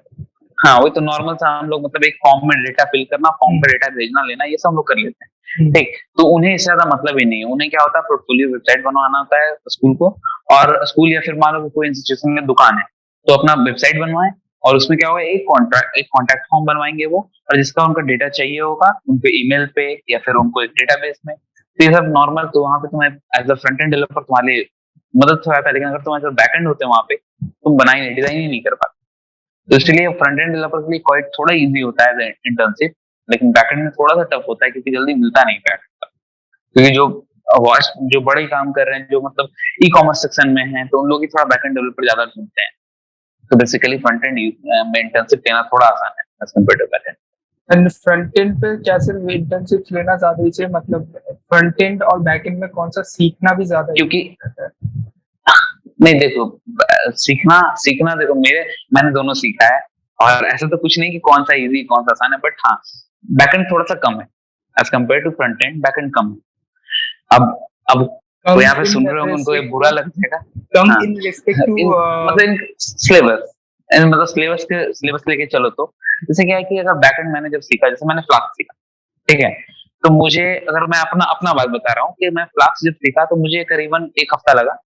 हाँ वही तो नॉर्मल सा हम लोग, मतलब एक फॉर्म में डेटा फिल करना, फॉर्म पे डेटा भेजना लेना, ये सब हम लोग कर लेते हैं, ठीक। तो उन्हें इससे ज्यादा मतलब ही नहीं है। उन्हें क्या होता है, पोर्टफोलियो वेबसाइट बनवाना होता है स्कूल को, और स्कूल या फिर मान लो कोई इंस्टीट्यूशन में दुकान है, तो अपना वेबसाइट बनवाए, और उसमें क्या होगा, एक कॉन्टैक्ट फॉर्म बनवाएंगे वो, और जिसका उनका डेटा चाहिए होगा उनको ईमेल पे या फिर उनको एक डेटाबेस में। तो ये सब नॉर्मल। तो वहाँ पे तुम्हें as a front end developer तुम्हारे लिए मदद तो आता है, लेकिन अगर तुम एज अ बैकएंड होते हैं वहाँ पे, तुम बनाई नहीं, डिजाइन ही नहीं कर पाते। तो इसलिए फ्रंट एंड डेवलपर के लिए क्वाइट थोड़ा इजी होता है इंटर्नशिप, लेकिन बैकएंड में थोड़ा सा टफ होता है, क्योंकि जल्दी मिलता नहीं बैकएंड का। क्योंकि जो बड़े काम कर रहे हैं, जो मतलब ई कॉमर्स सेक्शन में हैं, तो उन लोग ही थोड़ा बैकएंड डेवलपर ज्यादा ढूंढते हैं। तो बेसिकली फ्रंट एंड में इंटर्नशिप लेना थोड़ा आसान है as compare to backend. And front end पे क्या सिर्फ इंटर्नशिप लेना ज्यादा ही चाहिए, मतलब फ्रंट एंड और बैक एंड में कौन सा सीखना भी ज्यादा क्योंकि रहता है? नहीं देखो, सीखना सीखना देखो, मैंने दोनों सीखा है। और ऐसा तो कुछ नहीं कि कौन सा इजी कौन सा आसान है, बट हाँ, बैकएंड थोड़ा सा कम है as compare to front end. Backend कम है। अब कम कोई यहाँ पे इन सुन रहे होंगे, उनको ये रेस्पेक्ट बुरा लग जाएगा। कम हाँ, इन रेस्पेक्ट टू मतलब इन सिलेबस, मतलब सिलेबस लेके चलो तो जैसे क्या है कि अगर बैकएंड मैंने जब सीखा, जैसे मैंने फ्लास्क सीखा, ठीक है, तो मुझे, अगर मैं अपना अपना बात बता रहा हूँ कि मैं फ्लास्क जब सीखा तो मुझे करीबन 1 हफ्ता लगा।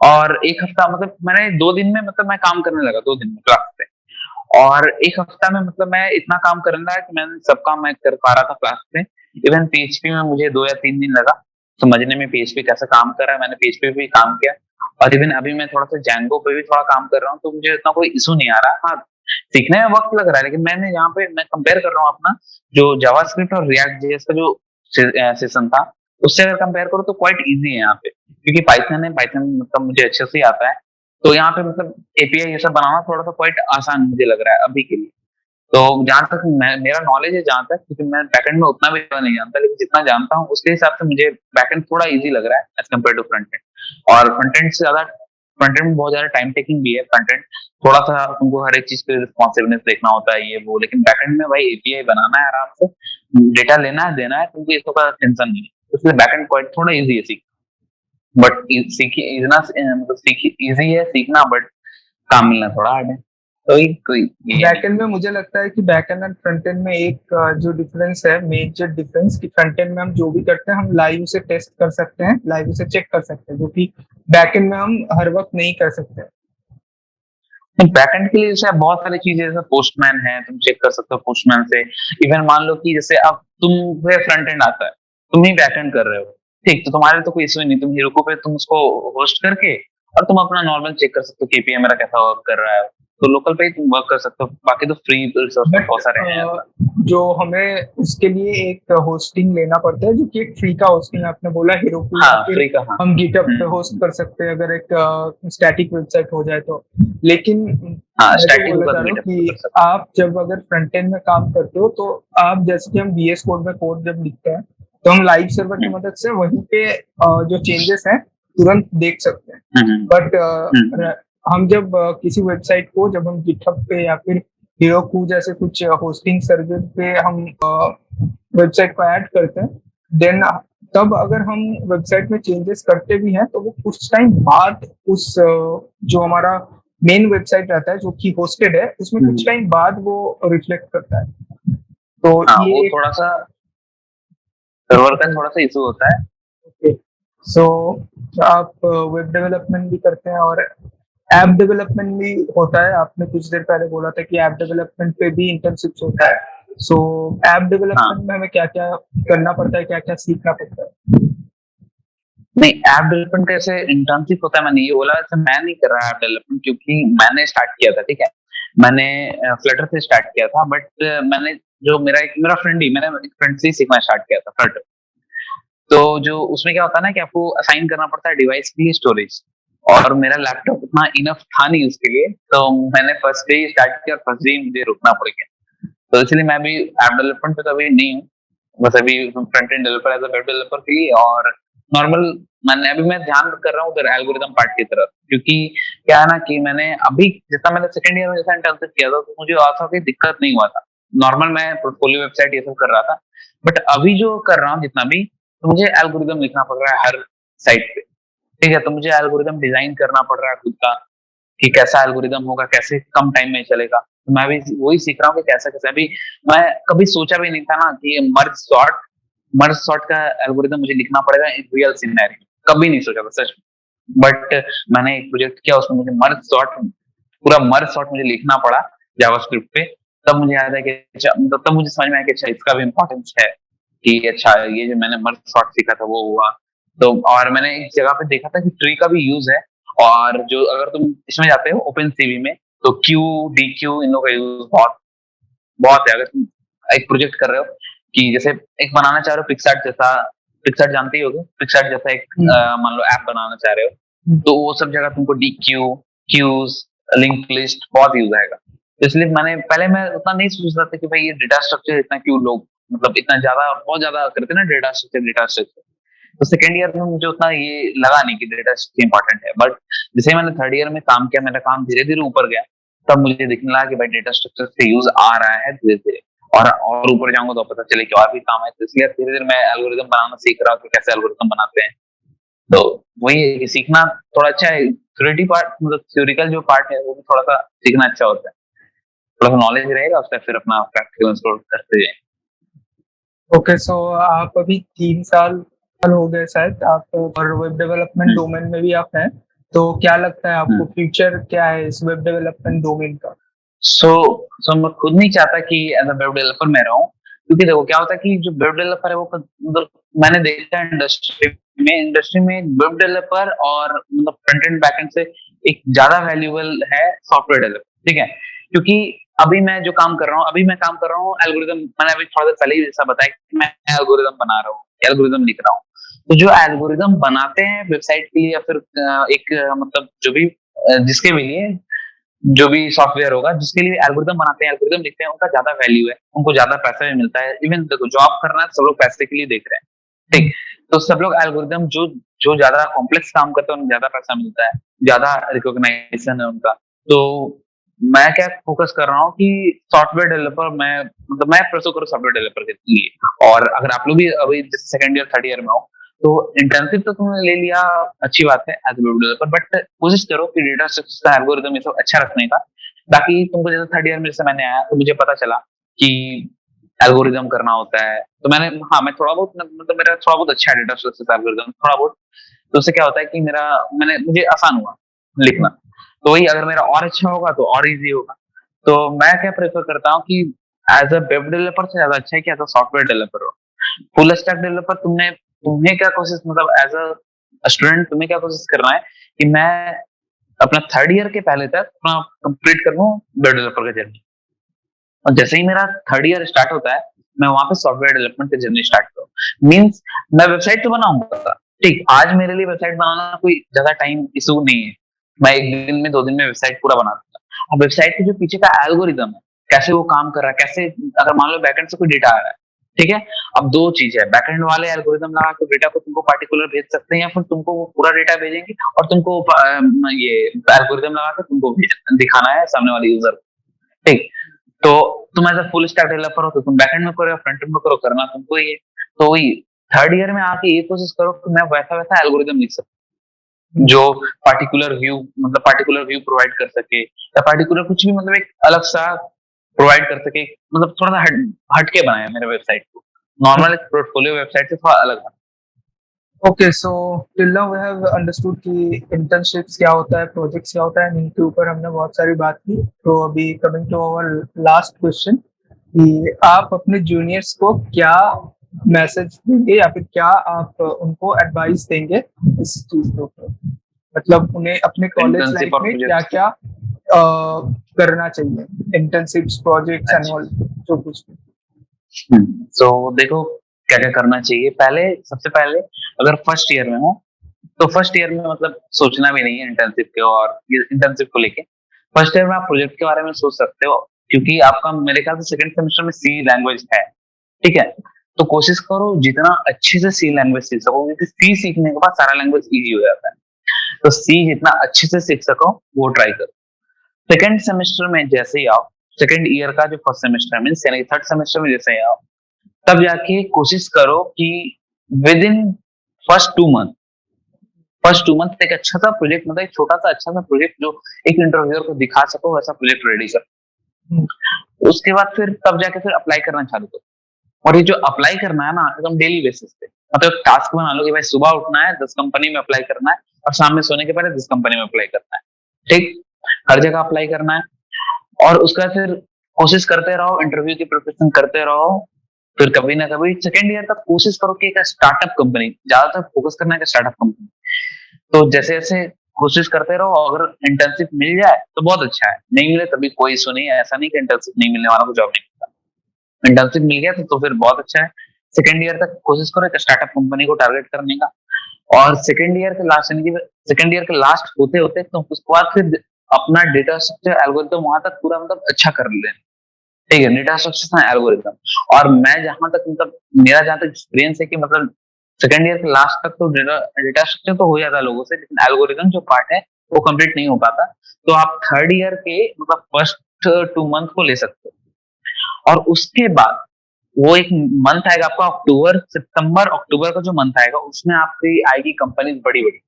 और 1 हफ्ता मतलब मैंने 2 दिन में, मतलब मैं काम करने लगा 2 दिन में क्लास पे। और 1 हफ्ता में मतलब मैं इतना काम करने लगा कि मैंने सब काम मैं कर पा रहा था क्लास पे। इवन पीएचपी में मुझे 2 या 3 दिन लगा समझने में, पीएचपी कैसे काम कर रहा है। मैंने पीएचपी पे भी काम किया। और इवन अभी मैं थोड़ा सा जैंगो पे भी थोड़ा काम कर रहा हूँ, तो मुझे इतना कोई इशू नहीं आ रहा। हाँ, सीखने में वक्त लग रहा है, लेकिन मैंने यहाँ पे मैं कंपेयर कर रहा हूँ अपना जो जावास्क्रिप्ट और रिएक्ट जेएस का जो सेशन था, उससे अगर कंपेयर करो तो क्वाइट इजी है यहाँ पे। क्योंकि पाइथन है, पाइथन मतलब मुझे अच्छे से ही आता है। तो यहाँ पे मतलब एपीआई ये सब बनाना थोड़ा सा क्वाइट आसान मुझे लग रहा है अभी के लिए। तो जहां तक मेरा नॉलेज है, जहां तक, क्योंकि मैं बैकएंड में उतना भी नहीं जानता, लेकिन जितना जानता हूँ उसके हिसाब से मुझे बैकएंड थोड़ा इजी लग रहा है as compare to front end. और फ्रंट एंड से ज्यादा, फ्रंट एंड में बहुत ज्यादा टाइम टेकिंग भी है। फ्रंट एंड थोड़ा सा तुमको हर एक चीज पे रिस्पॉन्सिवनेस देखना होता है ये वो, लेकिन बैकएंड में भाई एपीआई बनाना है आराम से, डेटा लेना है देना है, तुमको इसका टेंशन नहीं है। इसलिए बैकएंड क्वाइट थोड़ा इजी है सीख, बट सीखी इजना मतलब सीखी इजी है सीखना, बट काम मिलना थोड़ा हार्ड है। तो ये कोई ये नहीं। बैकएंड में मुझे लगता है कि बैकएंड एंड फ्रंट एंड में एक जो डिफरेंस है, मेजर डिफरेंस, कि फ्रंट एंड में हम जो भी करते हैं हम लाइव से टेस्ट कर सकते हैं, लाइव से चेक कर सकते हैं, जो कि बैकएंड में हम हर वक्त नहीं कर सकते। बैकएंड के लिए जैसे बहुत सारी चीजें, जैसे पोस्टमैन है, तुम चेक कर सकते हो पोस्टमैन से। इवन मान लो कि जैसे अब तुम्हें फ्रंट एंड आता है, तुम ही बैकएंड कर रहे हो, ठीक, तो तुम्हारे तो कोई इशू नहीं, तुम हीरो पे तुम उसको होस्ट करके और तुम अपना नॉर्मल चेक कर सकते हो केपीआई मेरा कैसा वर्क कर रहा है। तो लोकल पे ही तुम वर्क कर सकते हो, बाकी तो फ्री रिसोर्सेज बट बहुत सारे हैं। जो हमें उसके लिए एक होस्टिंग लेना पड़ता है, जो कि एक फ्री का होस्टिंग आपने बोला हीरोकू, या हाँ, फिर फ्री का, हाँ। हम गिटहब पे होस्ट कर सकते हैं अगर एक स्टैटिक वेबसाइट हो जाए तो। लेकिन हाँ, मैं जो स्टैटिक बोलना होगा चाह तो रहा हूँ मीटअप कर कि सकते आप जब अगर फ्रंट एंड में काम करते हो, तो आप जैसे कि हम VS कोड में कोड जब लिखते हैं, तो हम लाइव सर्वर की हैं। मदद से वहीं पे जो चेंजेस हैं तुरंत देख सकते हैं। हम्म, बट हम जब किसी वेबसाइट को जब हम गिटहब पे या फिर हेरोकू जैसे कुछ होस्टिंग सर्विस पे हम वेबसाइट को ऐड करते हैं, देन तब अगर हम वेबसाइट में चेंजेस करते भी हैं तो वो कुछ टाइम बाद उस जो हमारा मेन वेबसाइट रहता है जो कि होस्टेड है, उसमें कुछ टाइम बाद वो रिफ्लेक्ट करता है। तो हाँ, ये वो एक थोड़ा सा सर्वर का थोड़ा सा इशू होता है। ओके। सो आप वेब डेवलपमेंट भी करते हैं और ऐप डेवलपमेंट भी होता है, आपने कुछ देर पहले बोला था कि ऐप डेवलपमेंट पे भी इंटर्नशिप होता है। सो ऐप हाँ, डेवलपमेंट में हमें क्या क्या करना पड़ता है, क्या क्या सीखना पड़ता है? नहीं, ऐप डेवलपमेंट कैसे इंटर्नशिप होता है मैंने ये बोला, वैसे मैं नहीं कर रहा ऐप डेवलपमेंट, क्योंकि मैंने स्टार्ट किया था, ठीक है, मैंने फ्लटर से स्टार्ट किया था। बट मैंने जो मेरा फ्रेंड ही, मैंने एक फ्रेंड से ही सीखना स्टार्ट किया था फ्लटर। तो जो उसमें क्या होता है ना कि आपको असाइन करना पड़ता है डिवाइस की स्टोरेज, और मेरा लैपटॉप उतना इनफ था नहीं उसके लिए, तो मैंने फर्स्ट डे स्टार्ट किया और फर्स्ट डे मुझे रुकना पड़ गया। तो इसलिए मैं भी ऐप डेवलपमेंट पे तो अभी नहीं हूँ, बस अभी front end developer as a web developer के लिए। और नॉर्मल मैं ध्यान कर रहा हूँ उधर एल्गोरिदम पार्ट की तरफ, क्योंकि क्या है ना कि मैंने अभी जितना मैंने सेकंड ईयर में जैसा इंटर्नशिप किया था, तो मुझे ऐसा कोई दिक्कत नहीं हुआ था। नॉर्मल मैं पोर्टफोलियो वेबसाइट ये सब कर रहा था। बट अभी जो कर रहा हूँ जितना भी, तो मुझे एल्गोरिदम लिखना पड़ रहा है हर साइट पे, ठीक है, तो मुझे एल्गोरिदम डिजाइन करना पड़ रहा है खुद का, कि कैसा एल्गोरिदम होगा, कैसे कम टाइम में चलेगा। तो मैं भी वही सीख रहा हूँ कि कैसा कैसा। अभी मैं कभी सोचा भी नहीं था ना कि मर्ज सॉर्ट का एल्गोरिदम मुझे लिखना पड़ेगा इन रियल सिनेरियो, कभी नहीं सोचा था सच में। बट मैंने एक प्रोजेक्ट किया, उसमें मुझे मर्ज सॉर्ट मुझे लिखना पड़ा जावास्क्रिप्ट पे। तब मुझे याद है कि तब मुझे समझ में आया कि अच्छा, इसका भी इम्पोर्टेंस है, कि अच्छा ये जो मैंने मर्ज सॉर्ट सीखा था वो हुआ। तो और मैंने एक जगह पे देखा था कि ट्री का भी यूज है। और जो अगर तुम इसमें जाते हो ओपन सीवी में, तो क्यू डी क्यू इन लोगों का यूज बहुत बहुत है। अगर तुम एक प्रोजेक्ट कर रहे हो, कि जैसे एक बनाना चाह रहे हो पिक्सार्ट जैसा, पिक्सार्ट जानते ही होगे, पिक्सार्ट जैसा एक मान लो ऐप बनाना चाह रहे हो, तो वो सब जगह तुमको D Q, queues, link list बहुत यूज आएगा। तो इसलिए मैं उतना नहीं सोच रहा था कि भाई ये डेटा स्ट्रक्चर इतना क्यों लोग मतलब इतना ज्यादा बहुत ज्यादा करते ना डेटा स्ट्रक्चर। तो सेकंड ईयर में मुझे उतना ये लगा नहीं कि डेटा स्ट्रक्चर इंपॉर्टेंट है, बट जैसे ही मैंने थर्ड ईयर में काम किया, मेरा काम धीरे धीरे ऊपर गया, तब मुझे दिखने लगा कि भाई डेटा स्ट्रक्चर से यूज आ रहा है धीरे धीरे। और ऊपर जाऊंगा तो पता चले कि और भी काम है, तो इसलिए धीरे धीरे मैं एल्गोरिदम बनाना सीख रहा हूँ कि कैसे एल्गोरिदम बनाते हैं। तो वही है कि सीखना थोड़ा अच्छा है। थ्योरेटी पार्ट मतलब थ्योरिकल जो पार्ट है वो भी थोड़ा सा सीखना अच्छा होता है, थोड़ा सा नॉलेज रहेगा, उसका फिर अपना प्रैक्टिकल करते जाए। ओके, सो आप अभी 3 साल हो गए शायद आप, और वेब डेवलपमेंट डोमेन में भी आप हैं, तो क्या लगता है आपको फ्यूचर क्या है इस वेब डेवलपमेंट डोमेन का? सो मैं खुद नहीं चाहता कि एज अ वेब डेवलपर मैं रहूं, क्योंकि देखो क्या होता है कि जो वेब डेवलपर है वो मतलब मैंने देखा है इंडस्ट्री में वेब डेवलपर और मतलब फ्रंट एंड बैक एंड से एक ज्यादा वैल्यूएबल है सॉफ्टवेयर डेवलपर, ठीक है? क्योंकि अभी मैं जो काम कर रहा हूँ, एल्गोरिदम, मैंने अभी थोड़ा देर पहले ही जैसा बताया कि मैं एल्गोरिदम बना रहा हूँ, एल्गोरिदम लिख रहा हूँ। तो जो एल्गोरिदम बनाते हैं वेबसाइट के लिए या फिर एक मतलब जो भी जिसके भी लिए जो भी सॉफ्टवेयर होगा जिसके लिए एल्गोरिदम बनाते हैं, एल्गोरिदम लिखते हैं, उनका ज्यादा वैल्यू है, उनको ज्यादा पैसा भी मिलता है। इवन देखो जॉब करना है, सब लोग पैसे के लिए देख रहे हैं, ठीक? तो सब लोग एल्गोरिदम जो जो ज्यादा कॉम्प्लेक्स काम करते हैं उन्हें ज्यादा पैसा मिलता है, ज्यादा रिकॉग्नाइजेशन है उनका। तो मैं क्या फोकस कर रहा हूँ कि सॉफ्टवेयर डेवलपर मैं प्रेफर करूँ सॉफ्टवेयर डेवलपर के लिए। और अगर आप लोग भी अभी जैसे सेकंड ईयर थर्ड ईयर में हो, तो इंटर्नशिप तो तुमने ले लिया, अच्छी बात है एज वेब डेवलपर, बट कोशिश करो कि डेटा स्ट्रक्चर एल्गोरिदम ये सब अच्छा रखने का। बाकी तुमको जैसे थर्ड ईयर में जैसे मैंने आया तो मुझे पता चला कि एल्गोरिदम करना होता है, तो मैं थोड़ा बहुत मतलब मेरा थोड़ा बहुत अच्छा है डेटा स्ट्रक्चर एल्गोरिदम थोड़ा बहुत। तो उससे क्या होता है कि मुझे आसान हुआ लिखना। तो वही अगर मेरा और अच्छा होगा तो और इजी होगा। तो मैं क्या प्रेफर करता हूँ कि एज अ वेब डेवलपर से ज्यादा अच्छा है कि एज अ सॉफ्टवेयर डेवलपर हो। फुल स्टैक डेवलपर तुम्हें क्या कोशिश मतलब एज अ स्टूडेंट तुम्हें क्या कोशिश करना है कि मैं अपना थर्ड ईयर के पहले तक अपना कंप्लीट कर लूँ वेब डेवलपर का जर्नी। और जैसे ही मेरा थर्ड ईयर स्टार्ट होता है, मैं वहां पे सॉफ्टवेयर डेवलपमेंट की जर्नी स्टार्ट करूँ। मीन्स मैं वेबसाइट तो बनाऊंगा, ठीक, आज मेरे लिए वेबसाइट बनाना कोई ज्यादा टाइम इशू नहीं है, मैं एक दिन में 2 दिन में वेबसाइट पूरा बना दूंगा। अब वेबसाइट के जो पीछे का एल्गोरिदम है, कैसे वो काम कर रहा है, कैसे अगर मान लो बैकएंड से कोई डेटा आ रहा है, ठीक है? अब दो चीज है, बैकएंड वाले एल्गोरिदम लगा के डेटा को तुमको पार्टिकुलर भेज सकते हैं, या फिर तुमको वो पूरा डेटा भेजेंगे और तुमको ये एल्गोरिदम लगा के तुमको दिखाना है सामने वाले यूजर को, ठीक? तो तुम as a full stack developer हो तो तुम बैकएंड में करो या फ्रंट एंड में करो, करना तुमको ही है। तो वही थर्ड ईयर में आके ये कोशिश करो कि मैं वैसा वैसा एल्गोरिदम लिख सकूं जो पार्टिकुलर व्यू प्रोवाइड कर सके, या पार्टिकुलर कुछ भी मतलब एक अलग सा प्रोवाइड कर सके, मतलब थोड़ा सा हटके बनाया मेरे वेबसाइट को, नॉर्मल पोर्टफोलियो वेबसाइट से थोड़ा अलग बना। Okay, so till now we have understood कि इंटर्नशिप्स क्या होता है, प्रोजेक्ट्स क्या होता है, इनके ऊपर हमने बहुत सारी बात की। तो अभी coming to our last question कि आप अपने जूनियर्स को क्या मैसेज देंगे या फिर क्या आप उनको एडवाइस देंगे इस चीज के ऊपर, मतलब उन्हें अपने कॉलेज इंटर्नशिप लाइफ और में क्या प्रोजेक्ट्स। क्या करना चाहिए, इंटर्नशिप्स, प्रोजेक्ट्स एंड ऑल, जो कुछ भी। तो देखो क्या क्या करना चाहिए। सबसे पहले अगर फर्स्ट ईयर में हो तो फर्स्ट ईयर में मतलब सोचना भी नहीं है इंटर्नशिप के और इंटर्नशिप को लेके। फर्स्ट ईयर में आप प्रोजेक्ट के बारे में सोच सकते हो, क्योंकि आपका मेरे ख्याल से सेकंड सेमेस्टर में सी लैंग्वेज है, ठीक है? तो कोशिश करो जितना अच्छे से सी लैंग्वेज सीख सको, क्योंकि सी सीखने के बाद सारा लैंग्वेज इजी हो जाता है। तो सी जितना अच्छे से सीख सको वो ट्राई करो। सेकंड सेमेस्टर में जैसे ही आओ, सेकंड ईयर का जो फर्स्ट सेमेस्टर मीन यानी थर्ड सेमेस्टर में जैसे ही आओ, तब जाके कोशिश करो कि with in first 2 month first 2 month एक अच्छा सा प्रोजेक्ट, मतलब एक छोटा सा अच्छा सा प्रोजेक्ट जो एक इंटरव्यूअर को दिखा सको, वैसा प्रोजेक्ट रेडी कर। उसके बाद फिर तब जाके फिर अप्लाई करना चालू करो। और ये जो अप्लाई करना है ना, एकदम डेली बेसिस पे, मतलब टास्क बना लो कि भाई सुबह उठना है 10 कंपनी में अप्लाई करना है, और शाम में सोने के पहले 10 कंपनी में अप्लाई करना है, ठीक? हर जगह अप्लाई करना है। और उसका फिर कोशिश करते रहो, इंटरव्यू की प्रिपरेशन करते रहो। फिर कभी ना कभी सेकेंड ईयर तक कोशिश करो कि एक स्टार्टअप कंपनी, ज्यादातर फोकस करना है स्टार्टअप कंपनी। तो जैसे जैसे कोशिश करते रहो, अगर इंटर्नशिप मिल जाए तो बहुत अच्छा है, नहीं मिले तभी कोई इशू नहीं है, ऐसा नहीं कि इंटर्नशिप नहीं मिलने वाला को जॉब नहीं मिलता। इंटर्नशिप मिल गया तो फिर बहुत अच्छा है। सेकेंड ईयर तक कोशिश करो एक स्टार्टअप कंपनी को टारगेट करने का। और सेकेंड ईयर के लास्ट होते होते तो उसके बाद फिर अपना डेटा स्ट्रक्चर एल्गोरिथम वहां तक पूरा मतलब अच्छा कर लें, ठीक है, डेटा स्ट्रक्चर एल्गोरिथम। और मैं जहां तक मतलब मेरा जहां तक एक्सपीरियंस है कि मतलब सेकंड ईयर के लास्ट तक तो डेटा स्ट्रक्चर तो हो जाता है लोगों से, लेकिन एल्गोरिथम जो पार्ट है वो कंप्लीट नहीं हो पाता। तो आप थर्ड ईयर के मतलब फर्स्ट 2 मंथ को ले सकते हो, और उसके बाद वो एक मंथ आएगा आपका अक्टूबर सितंबर अक्टूबर का जो मंथ आएगा, उसमें आपकी आएगी कंपनीज बड़ी बड़ी।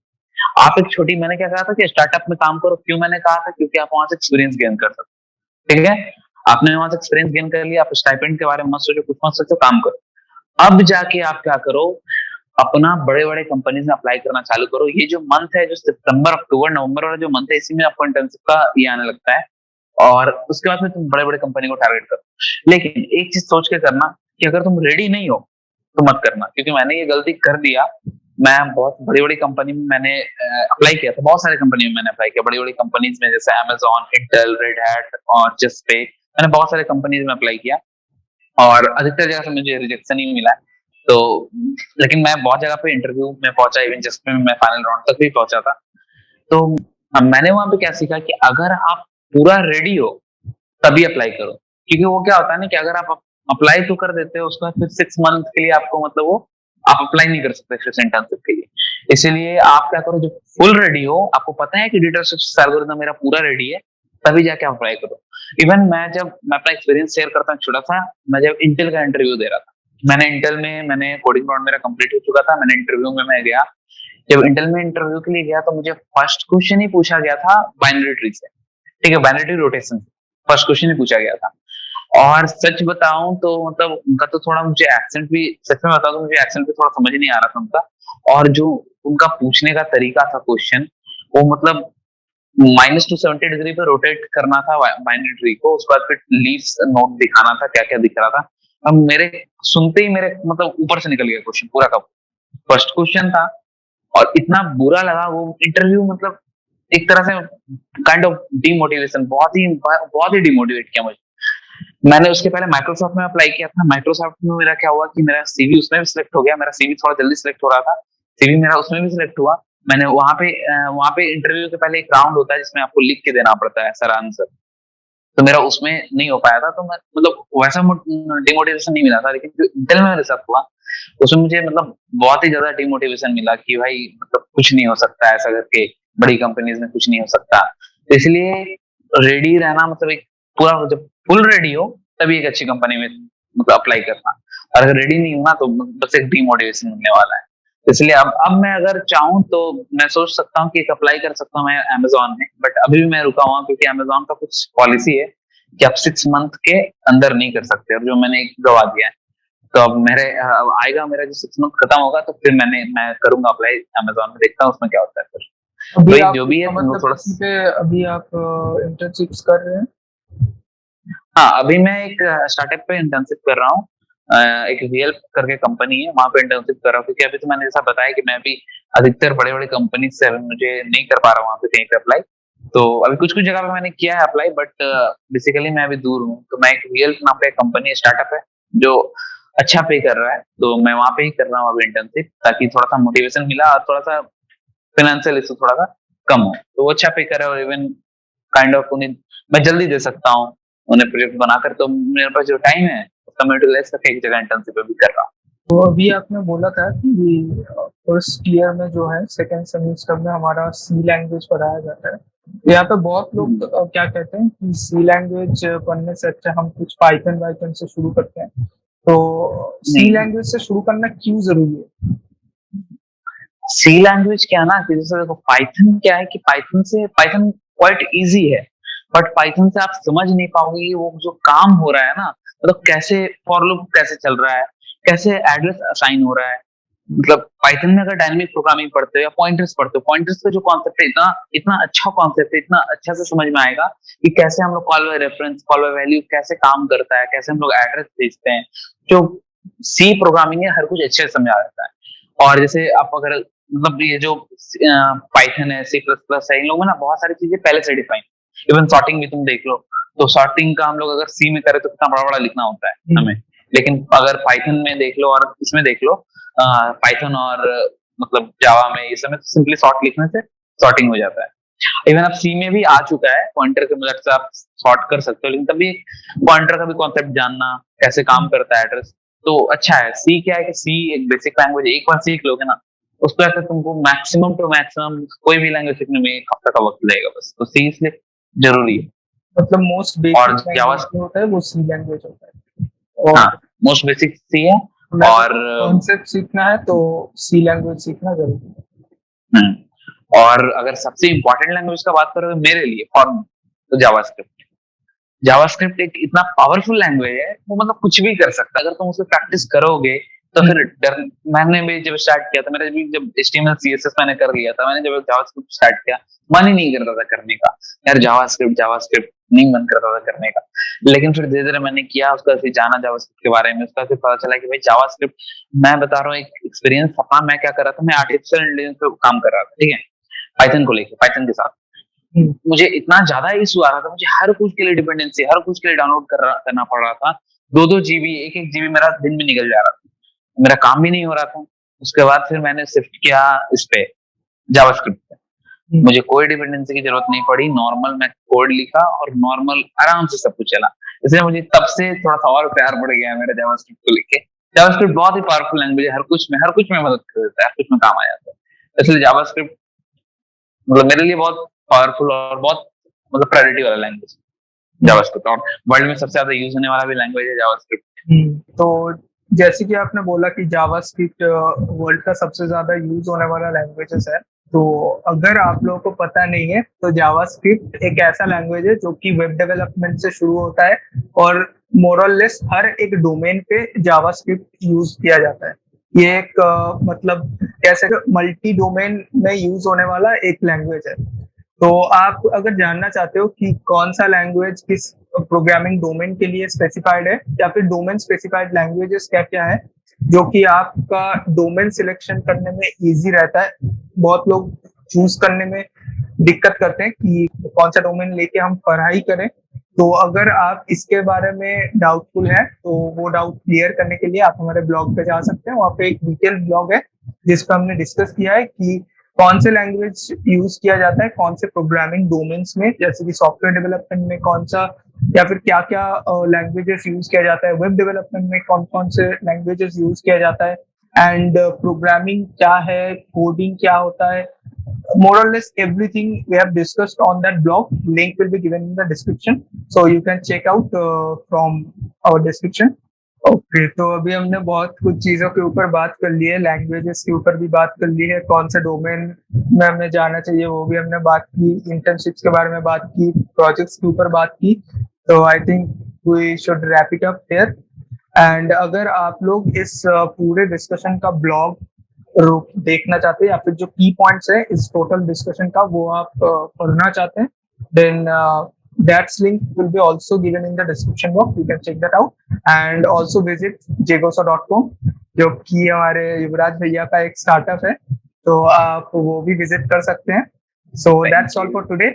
आप एक छोटी, मैंने क्या कहा था कि स्टार्टअप में काम करो, क्यों मैंने कहा था, क्योंकि आप वहां से एक्सपीरियंस गेन कर सकते हो, ठीक है। आपने वहां से एक्सपीरियंस गेन कर लिया, आप स्टाइपेंड के बारे में मत सोचो, कुछ मत सोचो, काम करो। अब जाके आप क्या करो, अपना बड़े बड़े कंपनीज में अप्लाई करना चालू करो। ये जो मंथ है, जो सितंबर अक्टूबर नवंबर वाला जो मंथ है, इसी में आपको इंटर्नशिप का ये आने लगता है, और उसके बाद में तुम बड़े बड़े कंपनी को टारगेट करो। लेकिन एक चीज सोच के करना कि अगर तुम रेडी नहीं हो तो मत करना, क्योंकि मैंने ये गलती कर दिया। मैं बहुत बड़ी बड़ी कंपनी में मैंने अप्लाई किया था, बहुत सारे कंपनी में मैंने अप्लाई किया, बड़ी बड़ी कंपनीज में जैसे अमेजोन, इंटेल, रेड हैट और जस्पे, मैंने बहुत सारे कंपनीज में अप्लाई किया, और अधिकतर जगह से मुझे रिजेक्शन ही मिला है। तो लेकिन मैं बहुत जगह पे इंटरव्यू में पहुंचा, इवन जस्पे में मैं फाइनल राउंड तक भी पहुंचा था। तो मैंने वहां पे क्या सीखा कि अगर आप पूरा रेडी हो तभी अप्लाई करो, क्योंकि वो क्या होता है ना कि अगर आप अप्लाई तो कर देते हो, उसके बाद फिर 6 मंथ के लिए आपको मतलब वो आप अप्लाई नहीं कर सकते फिर इंटर्नशिप के लिए। इसीलिए आप क्या करो, जब फुल रेडी हो, आपको पता है कि डेटा एल्गोरिथम मेरा पूरा रेडी है, तभी जाके आप अप्लाई करो। इवन मैं अपना एक्सपीरियंस शेयर करता हूँ छोटा सा। मैं जब इंटेल का इंटरव्यू दे रहा था, मैंने इंटेल में मैंने कोडिंग राउंड मेरा कंप्लीट हो चुका था, मैंने इंटरव्यू में मैं गया। जब इंटेल में इंटरव्यू के लिए गया तो मुझे फर्स्ट क्वेश्चन ही पूछा गया था बाइनरी ट्री से, ठीक है, बाइनरी ट्री रोटेशन से फर्स्ट क्वेश्चन ही पूछा गया था। और सच बताऊं तो मतलब उनका तो थोड़ा मुझे एक्सेंट भी, सच में बताऊं तो मुझे एक्सेंट भी थोड़ा समझ नहीं आ रहा था उनका, और जो उनका पूछने का तरीका था क्वेश्चन, वो मतलब -270 डिग्री पे रोटेट करना था बाइनरी ट्री को, उसके बाद फिर लीव्स नोट दिखाना था, क्या क्या दिख रहा था। अब मेरे सुनते ही मेरे मतलब ऊपर से निकल गया क्वेश्चन पूरा का, फर्स्ट क्वेश्चन था, और इतना बुरा लगा वो इंटरव्यू, मतलब एक तरह से काइंड ऑफ डिमोटिवेशन, बहुत ही डिमोटिवेट किया मुझे। मैंने उसके पहले माइक्रोसॉफ्ट में अप्लाई किया था, माइक्रोसॉफ्ट में मेरा क्या हुआ कि मेरा सीवी उसमें भी सिलेक्ट हो गया, मेरा सीवी थोड़ा जल्दी सिलेक्ट हो रहा था, सीवी मेरा उसमें भी सिलेक्ट हुआ। मैंने वहां पे इंटरव्यू के पहले एक राउंड होता है जिसमें आपको लिख के देना पड़ता है सर आंसर, तो मेरा उसमें नहीं हो पाया था, तो मैं मतलब वैसा डिमोटिवेशन नहीं मिला था। लेकिन जो इंटेल में मेरे साथ हुआ, उसमें मुझे मतलब बहुत ही ज्यादा डिमोटिवेशन मिला कि भाई मतलब कुछ नहीं हो सकता ऐसा करके, बड़ी कंपनीज में कुछ नहीं हो सकता। तो इसलिए रेडी रहना, मतलब एक पूरा जब फुल रेडी हो तभी एक अच्छी कंपनी में मतलब अप्लाई करना, और अगर रेडी नहीं होना तो बस एक डिमोटिवेशन मिलने वाला है। तो इसलिए अब मैं अगर चाहूँ तो मैं सोच सकता हूँ कि एक अप्लाई कर सकता हूँ मैं अमेजोन में, बट अभी भी मैं रुका हुआ, क्योंकि अमेजोन का कुछ पॉलिसी है कि आप 6 मंथ के अंदर नहीं कर सकते, और जो मैंने एक गवा दिया है। तो अब आएगा मेरा जो 6 मंथ खत्म होगा, तो फिर मैं करूंगा अप्लाई अमेजोन में, देखता हूँ उसमें क्या होता है फिर। अभी वही आप जो भी है मतलब थोड़ा। किसी पे अभी आप इंटर्नशिप्स कर रहे हैं? हाँ, अभी मैं एक स्टार्टअप पे इंटर्नशिप कर रहा हूँ, एक वीएल करके कंपनी है, वहां पे इंटर्नशिप कर रहा हूँ, क्योंकि अभी तो मैंने जैसा बताया कि मैं अभी अधिकतर बड़े बड़े कंपनी से अभी मुझे नहीं कर पा रहा हूँ वहां पे कहीं पे अप्लाई। तो अभी कुछ कुछ जगह पे मैंने किया है अप्लाई, बट बेसिकली मैं अभी दूर हूँ। तो मैं एक वीएल नाम का एक कंपनी स्टार्टअप है जो अच्छा पे कर रहा है, तो मैं वहां पे ही कर रहा हूँ अभी इंटर्नशिप, ताकि थोड़ा सा मोटिवेशन मिला और थोड़ा सा फाइनेंशियल इशू थोड़ा सा कम हो। तो वो अच्छा पे कर रहा है, और इवन काइंड ऑफ उन्हें मैं जल्दी दे सकता हूँ उन्हें प्रोजेक्ट बनाकर। तो मेरे पास जो टाइम है उसका मैं यूटिलाइज करके एक जगह इंटर्नशिप भी कर रहा हूँ। तो अभी आपने बोला था कि फर्स्ट ईयर में जो है सेकेंड सेमेस्टर में हमारा सी लैंग्वेज पढ़ाया जाता है। तो यहाँ पे बहुत लोग क्या कहते हैं कि सी लैंग्वेज पढ़ने से अच्छा हम कुछ पाइथन वाइथन से शुरू करते हैं। तो सी नहीं, लैंग्वेज से शुरू करना क्यों जरूरी है? सी लैंग्वेज क्या है ना कि जैसे देखो पाइथन क्या है कि पाइथन क्वाइट इजी है, बट पाइथन से आप समझ नहीं पाओगे कि वो जो काम हो रहा है ना, मतलब कैसे फॉर लूप कैसे चल रहा है, कैसे एड्रेस असाइन हो रहा है। मतलब पाइथन में अगर डायनेमिक प्रोग्रामिंग पढ़ते हो या पॉइंटर्स पढ़ते हो, पॉइंटर्स का जो कॉन्सेप्ट है, इतना इतना अच्छा कॉन्सेप्ट है, इतना अच्छा से समझ में आएगा कि कैसे हम लोग call by reference, call by value कैसे काम करता है, कैसे हम लोग एड्रेस भेजते हैं। जो सी प्रोग्रामिंग है हर कुछ अच्छे से समझा जाता है। और जैसे आप अगर मतलब ये जो पाइथन है, सी प्लस प्लस है, इन लोगों में ना बहुत सारी चीजें पहले से डिफाइन, इवन सॉर्टिंग भी तुम देख लो, तो सॉर्टिंग का हम लोग अगर सी में करें तो कितना बड़ा बड़ा लिखना होता है हमें, लेकिन अगर पाइथन में देख लो और इसमें देख लो, पाइथन और मतलब जावा में ये सब में सिंपली सॉर्ट लिखने से सॉर्टिंग हो जाता है। इवन अब सी में भी आ चुका है पॉइंटर के मदद से आप सॉर्ट कर सकते हो, लेकिन तभी पॉइंटर का भी कॉन्सेप्ट जानना, कैसे काम करता है एड्रेस, तो अच्छा है। सी क्या है कि सी एक बेसिक लैंग्वेज है, एक बार सीख लोगे ना उसको ऐसे तुमको मैक्सिमम टू मैक्सिमम कोई भी लैंग्वेज सीखने में 1 हफ्ता का वक्त लगेगा बस, तो सी इसलिए जरूरी है। मतलब मोस्ट और बेसिक जावा, लैंग्वेज जो होता है वो सी लैंग्वेज होता है, और हाँ मोस्ट बेसिक सी है। और कॉन्सेप्ट सीखना है तो सी लैंग्वेज सीखना जरूरी है। और अगर सबसे इंपॉर्टेंट लैंग्वेज का बात करोगे मेरे लिए फॉर, तो जावास्क्रिप्ट। जावास्क्रिप्ट एक इतना पावरफुल लैंग्वेज है, वो मतलब कुछ भी कर सकता है अगर तुम उसे प्रैक्टिस करोगे तो फिर डर। मैंने भी जब स्टार्ट किया था, मेरा भी जब HTML CSS मैंने कर लिया था, मैंने जब जावास्क्रिप्ट स्टार्ट किया मन ही नहीं करता था करने का, यार जावास्क्रिप्ट जावास्क्रिप्ट नहीं मन करता था करने का। लेकिन फिर धीरे धीरे मैंने किया, उसका फिर जाना जावास्क्रिप्ट के बारे में, उसका फिर पता चला कि भाई जावास्क्रिप्ट, मैं बता रहा हूँ एक एक्सपीरियंस अपना, मैं क्या कर रहा था, मैं आर्टिफिशियल इंटेलिजेंस पे काम कर रहा था, ठीक है, पाइथन को लेकर, पाइथन के साथ मुझे इतना ज्यादा इशू आ रहा था, मुझे हर कुछ के लिए डिपेंडेंसी, हर कुछ के लिए डाउनलोड करना पड़ रहा था, 2-2 GB 1-1 GB मेरा दिन में निकल जा रहा था, मेरा काम भी नहीं हो रहा था। उसके बाद फिर मैंने शिफ्ट किया इस पे, जावास्क्रिप्ट पे, मुझे कोई डिपेंडेंसी की जरूरत नहीं पड़ी, नॉर्मल मैं कोड लिखा और नॉर्मल आराम से सब कुछ चला। इसलिए मुझे तब से थोड़ा सा और प्यार बढ़ गया मेरा जावास्क्रिप्ट को लेके। जावास्क्रिप्ट बहुत ही पावरफुल लैंग्वेज है, हर कुछ में मदद कर देता है, हर कुछ में काम आ जाता है। इसलिए जावास्क्रिप्ट मतलब मेरे लिए बहुत पावरफुल और बहुत मतलब प्रायोरिटी वाला लैंग्वेज जावास्क्रिप्ट, और वर्ल्ड में सबसे ज्यादा यूज होने वाला भी लैंग्वेज है जावास्क्रिप्ट। तो जैसे कि आपने बोला कि जावास्क्रिप्ट वर्ल्ड का सबसे ज्यादा यूज होने वाला लैंग्वेजेस है, तो अगर आप लोगों को पता नहीं है तो जावास्क्रिप्ट एक ऐसा लैंग्वेज है जो कि वेब डेवलपमेंट से शुरू होता है और मोरलेस हर एक डोमेन पे जावास्क्रिप्ट यूज किया जाता है। ये एक मतलब कैसे मल्टी डोमेन में यूज होने वाला एक लैंग्वेज है। तो आप अगर जानना चाहते हो कि कौन सा लैंग्वेज किस प्रोग्रामिंग डोमेन के लिए स्पेसिफाइड है या फिर डोमेन स्पेसिफाइड लैंग्वेजेस क्या क्या है जो कि आपका डोमेन सिलेक्शन करने में इजी रहता है, बहुत लोग चूज करने में दिक्कत करते हैं कि कौन सा डोमेन लेके हम पढ़ाई करें। तो अगर आप इसके बारे में डाउटफुल है तो वो डाउट क्लियर करने के लिए आप हमारे ब्लॉग पे जा सकते हैं। वहाँ पे एक डिटेल ब्लॉग है जिस पर हमने डिस्कस किया है कि कौन से लैंग्वेज यूज किया जाता है, कौन से प्रोग्रामिंग डोमेन्स में, जैसे कि सॉफ्टवेयर डेवलपमेंट में कौन सा या फिर क्या क्या लैंग्वेजेस यूज किया जाता है, वेब डेवलपमेंट में कौन कौन से लैंग्वेजेस यूज किया जाता है, एंड प्रोग्रामिंग क्या है, कोडिंग क्या होता है, more or less everything we have discussed on that blog. Link will be given in the description, so you can check out from our description. Okay तो अभी हमने बहुत कुछ चीजों के ऊपर बात कर ली है, लैंग्वेजेस के ऊपर भी बात कर ली है, कौन से डोमेन में हमें जाना चाहिए वो भी हमने बात की, इंटर्नशिप्स के बारे में बात की, प्रोजेक्ट्स के ऊपर बात की। तो I think we should wrap it up here. And अगर आप लोग इस पूरे डिस्कशन का ब्लॉग देखना चाहते हैं या फिर जो की पॉइंट्स है इस टोटल डिस्कशन का वो आप पढ़ना चाहते हैं, then that link will be also given in the description box. You can check that out and also visit jegosa.com जो कि हमारे युवराज भैया का एक स्टार्टअप है, तो आप वो भी विजिट कर सकते हैं। So that's all for today.